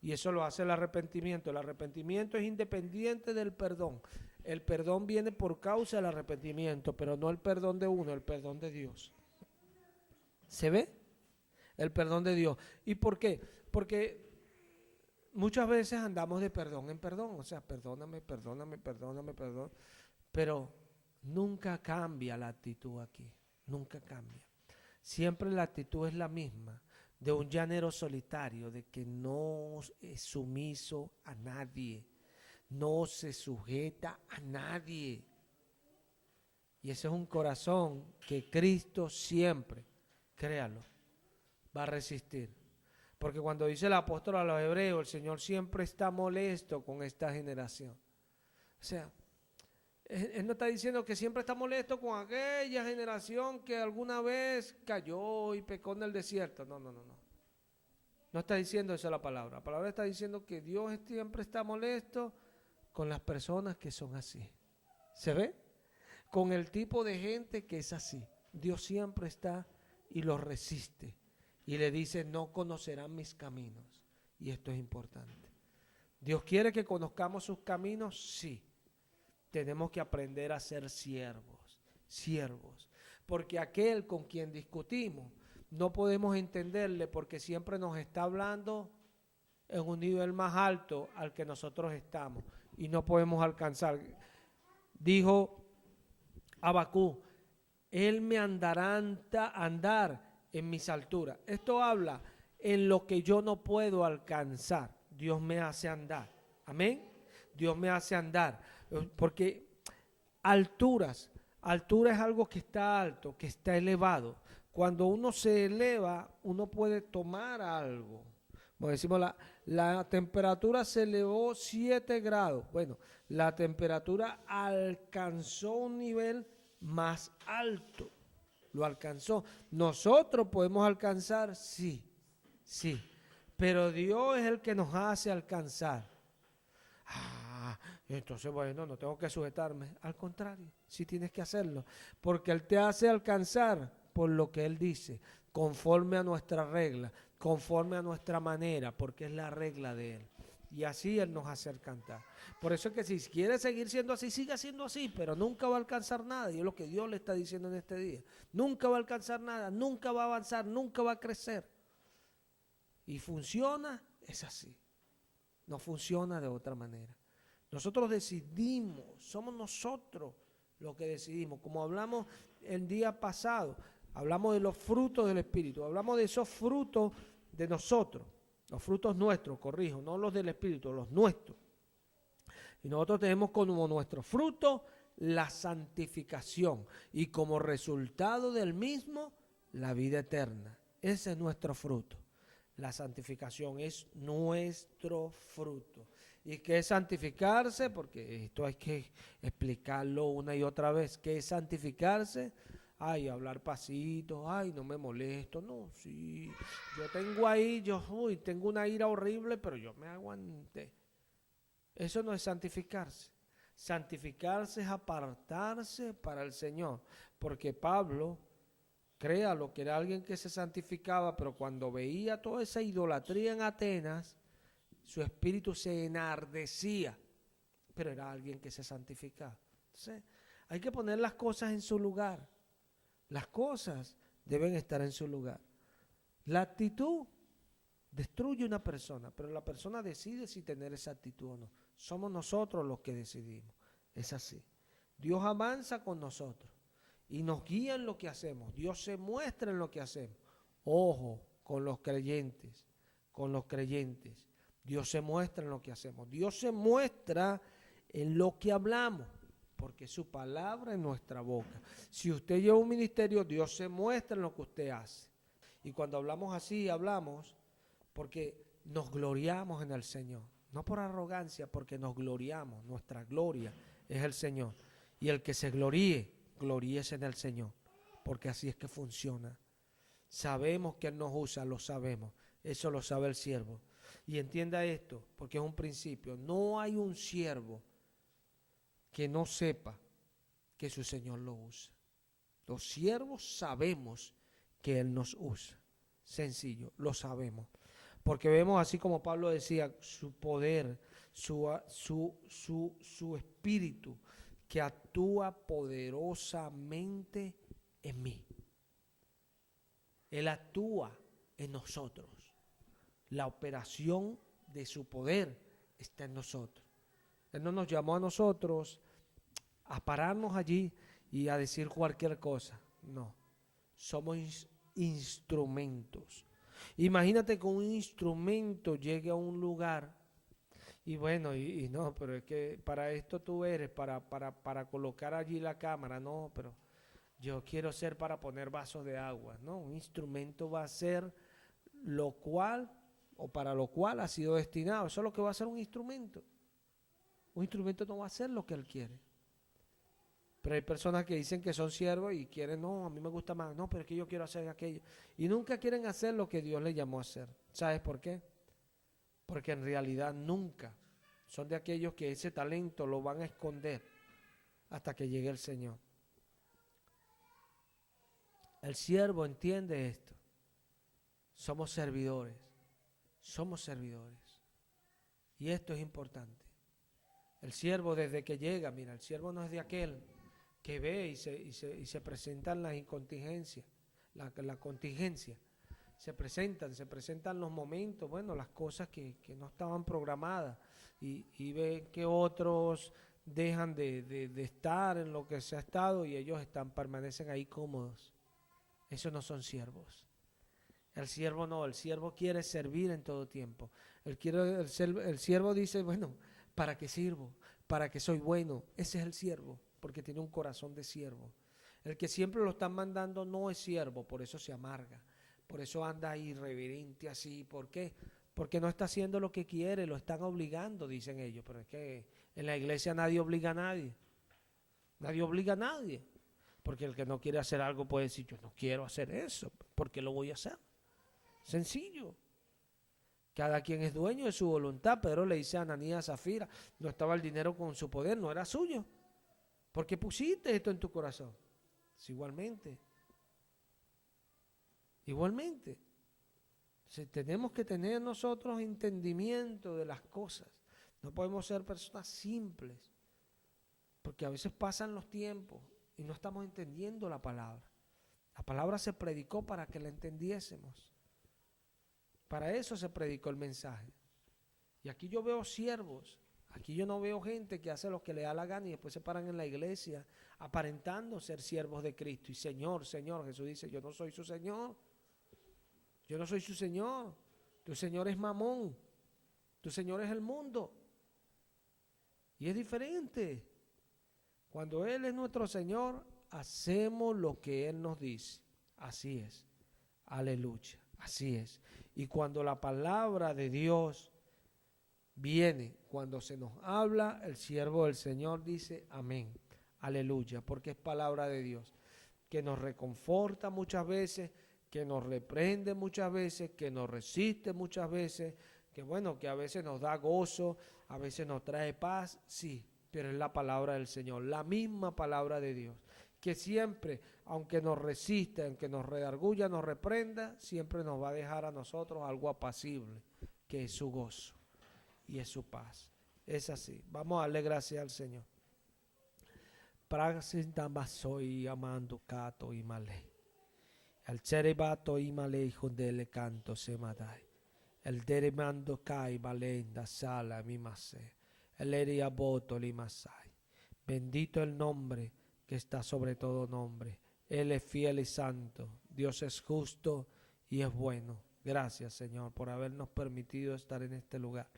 Y eso lo hace el arrepentimiento. El arrepentimiento es independiente del perdón. El perdón viene por causa del arrepentimiento, pero no el perdón de uno, el perdón de Dios. ¿Se ve? El perdón de Dios. ¿Y por qué? Porque muchas veces andamos de perdón en perdón, o sea, perdóname, pero nunca cambia la actitud aquí, nunca cambia. Siempre la actitud es la misma, de un llanero solitario, de que no es sumiso a nadie, no se sujeta a nadie. Y ese es un corazón que Cristo siempre, créalo, va a resistir. Porque cuando dice el apóstol a los hebreos, el Señor siempre está molesto con esta generación. O sea, Él no está diciendo que siempre está molesto con aquella generación que alguna vez cayó y pecó en el desierto. No. No está diciendo eso la palabra. La palabra está diciendo que Dios siempre está molesto con las personas que son así. ¿Se ve? Con el tipo de gente que es así. Dios siempre está y los resiste. Y le dice, no conocerán mis caminos. Y esto es importante. ¿Dios quiere que conozcamos sus caminos? Sí. Tenemos que aprender a ser siervos. Porque aquel con quien discutimos, no podemos entenderle porque siempre nos está hablando en un nivel más alto al que nosotros estamos. Y no podemos alcanzar. Dijo Habacuc, Él me andará andar en mis alturas. Esto habla en lo que yo no puedo alcanzar. Dios me hace andar. Amén. Dios me hace andar. Porque altura es algo que está alto, que está elevado. Cuando uno se eleva, uno puede tomar algo. Como decimos, la temperatura se elevó 7 grados. Bueno, la temperatura alcanzó un nivel más alto. Lo alcanzó. ¿Nosotros podemos alcanzar? Sí. Pero Dios es el que nos hace alcanzar. Entonces, bueno, no tengo que sujetarme. Al contrario, sí tienes que hacerlo. Porque Él te hace alcanzar por lo que Él dice, conforme a nuestra regla, conforme a nuestra manera, porque es la regla de Él. Y así Él nos hace alcanzar. Por eso es que si quiere seguir siendo así, siga siendo así, pero nunca va a alcanzar nada. Y es lo que Dios le está diciendo en este día. Nunca va a alcanzar nada, nunca va a avanzar, nunca va a crecer. Y funciona, es así. No funciona de otra manera. Nosotros decidimos, somos nosotros los que decidimos. Como hablamos el día pasado, hablamos de los frutos del Espíritu, hablamos de esos frutos de nosotros, los frutos nuestros, corrijo, no los del Espíritu, los nuestros. Y nosotros tenemos como nuestro fruto la santificación y como resultado del mismo la vida eterna. Ese es nuestro fruto. La santificación es nuestro fruto. ¿Y qué es santificarse? Porque esto hay que explicarlo una y otra vez. ¿Qué es santificarse? Ay, hablar pasito, ay, no me molesto. No, sí, yo tengo ahí, tengo una ira horrible, pero yo me aguanté. Eso no es santificarse. Santificarse es apartarse para el Señor. Porque Pablo, créalo, que era alguien que se santificaba, pero cuando veía toda esa idolatría en Atenas, su espíritu se enardecía, pero era alguien que se santificaba. Entonces, hay que poner las cosas en su lugar. Las cosas deben estar en su lugar. La actitud destruye una persona, pero la persona decide si tener esa actitud o no. Somos nosotros los que decidimos. Es así. Dios avanza con nosotros y nos guía en lo que hacemos. Dios se muestra en lo que hacemos. Ojo, con los creyentes, con los creyentes. Dios se muestra en lo que hacemos. Dios se muestra en lo que hablamos, porque su palabra es nuestra boca. Si usted lleva un ministerio, Dios se muestra en lo que usted hace. Y cuando hablamos así, hablamos porque nos gloriamos en el Señor. No por arrogancia, porque nos gloriamos. Nuestra gloria es el Señor. Y el que se gloríe, gloríese en el Señor, porque así es que funciona. Sabemos que Él nos usa, lo sabemos. Eso lo sabe el siervo. Y entienda esto, porque es un principio. No hay un siervo que no sepa que su Señor lo usa. Los siervos sabemos que Él nos usa. Sencillo, lo sabemos. Porque vemos, así como Pablo decía, su poder, su espíritu que actúa poderosamente en mí. Él actúa en nosotros. La operación de su poder está en nosotros. Él no nos llamó a nosotros a pararnos allí y a decir cualquier cosa. No, somos instrumentos. Imagínate que un instrumento llegue a un lugar y bueno, y no, pero es que para esto tú eres, para colocar allí la cámara, no, pero yo quiero ser para poner vasos de agua. No, un instrumento va a ser lo cual o para lo cual ha sido destinado. Eso es lo que va a hacer un instrumento. Un instrumento no va a hacer lo que él quiere. Pero hay personas que dicen que son siervos y quieren, no, a mí me gusta más, no, pero es que yo quiero hacer aquello. Y nunca quieren hacer lo que Dios les llamó a hacer. ¿Sabes por qué? Porque en realidad nunca son de aquellos que ese talento lo van a esconder hasta que llegue el Señor. El siervo entiende esto. Somos servidores. Somos servidores. Y esto es importante. El siervo desde que llega, mira, el siervo no es de aquel que ve y se presentan las incontingencias, la contingencia. Se presentan los momentos, bueno, las cosas que no estaban programadas y ven que otros dejan de estar en lo que se ha estado y ellos permanecen ahí cómodos. Esos no son siervos. El siervo no, el siervo quiere servir en todo tiempo. El siervo dice, bueno, ¿para qué sirvo? ¿Para qué soy bueno? Ese es el siervo, porque tiene un corazón de siervo. El que siempre lo están mandando no es siervo, por eso se amarga. Por eso anda irreverente así. ¿Por qué? Porque no está haciendo lo que quiere, lo están obligando, dicen ellos. Pero es que en la iglesia nadie obliga a nadie. Nadie obliga a nadie. Porque el que no quiere hacer algo puede decir, yo no quiero hacer eso. ¿Por qué lo voy a hacer? Sencillo. Cada quien es dueño de su voluntad. Pedro le dice a Ananías, a Zafira, no estaba el dinero con su poder, no era suyo. ¿Por qué pusiste esto en tu corazón? Es igualmente. Igualmente. Entonces, tenemos que tener nosotros entendimiento de las cosas. No podemos ser personas simples, porque a veces pasan los tiempos y no estamos entendiendo la palabra. La palabra se predicó para que la entendiésemos. Para eso se predicó el mensaje. Y aquí yo veo siervos, aquí yo no veo gente que hace lo que le da la gana y después se paran en la iglesia aparentando ser siervos de Cristo. Y Señor, Señor, Jesús dice, yo no soy su Señor. Yo no soy su Señor. Tu Señor es Mamón. Tu Señor es el mundo. Y es diferente. Cuando Él es nuestro Señor, hacemos lo que Él nos dice. Así es. Aleluya. Así es. Y cuando la palabra de Dios viene, cuando se nos habla, el siervo del Señor dice amén. Aleluya. Porque es palabra de Dios. Que nos reconforta muchas veces, que nos reprende muchas veces, que nos resiste muchas veces, que bueno, que a veces nos da gozo, a veces nos trae paz, sí, pero es la palabra del Señor, la misma palabra de Dios, que siempre, aunque nos resiste, aunque nos redarguya, nos reprenda, siempre nos va a dejar a nosotros algo apacible, que es su gozo y es su paz. Es así. Vamos a darle gracias al Señor. Soy amando cato y malé. El cerebato y malé jondele canto se madai. El deremando kai malenda sala mi masé. El eriaboto li masai. Bendito el nombre que está sobre todo nombre. Él es fiel y santo. Dios es justo y es bueno. Gracias, Señor, por habernos permitido estar en este lugar.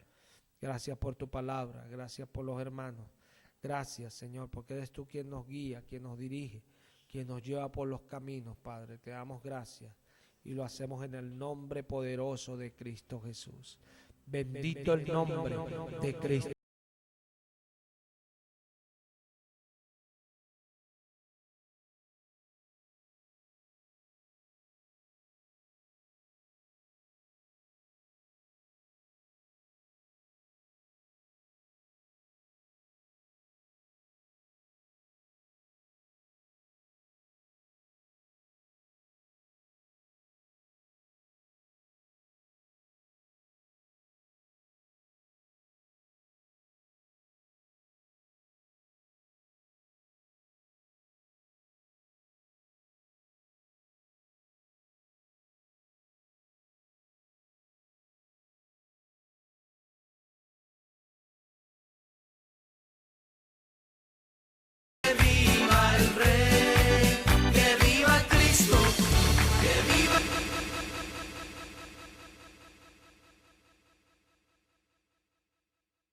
Gracias por tu palabra. Gracias por los hermanos. Gracias, Señor, porque eres tú quien nos guía, quien nos dirige, quien nos lleva por los caminos, Padre. Te damos gracias y lo hacemos en el nombre poderoso de Cristo Jesús. Bendito el nombre de Cristo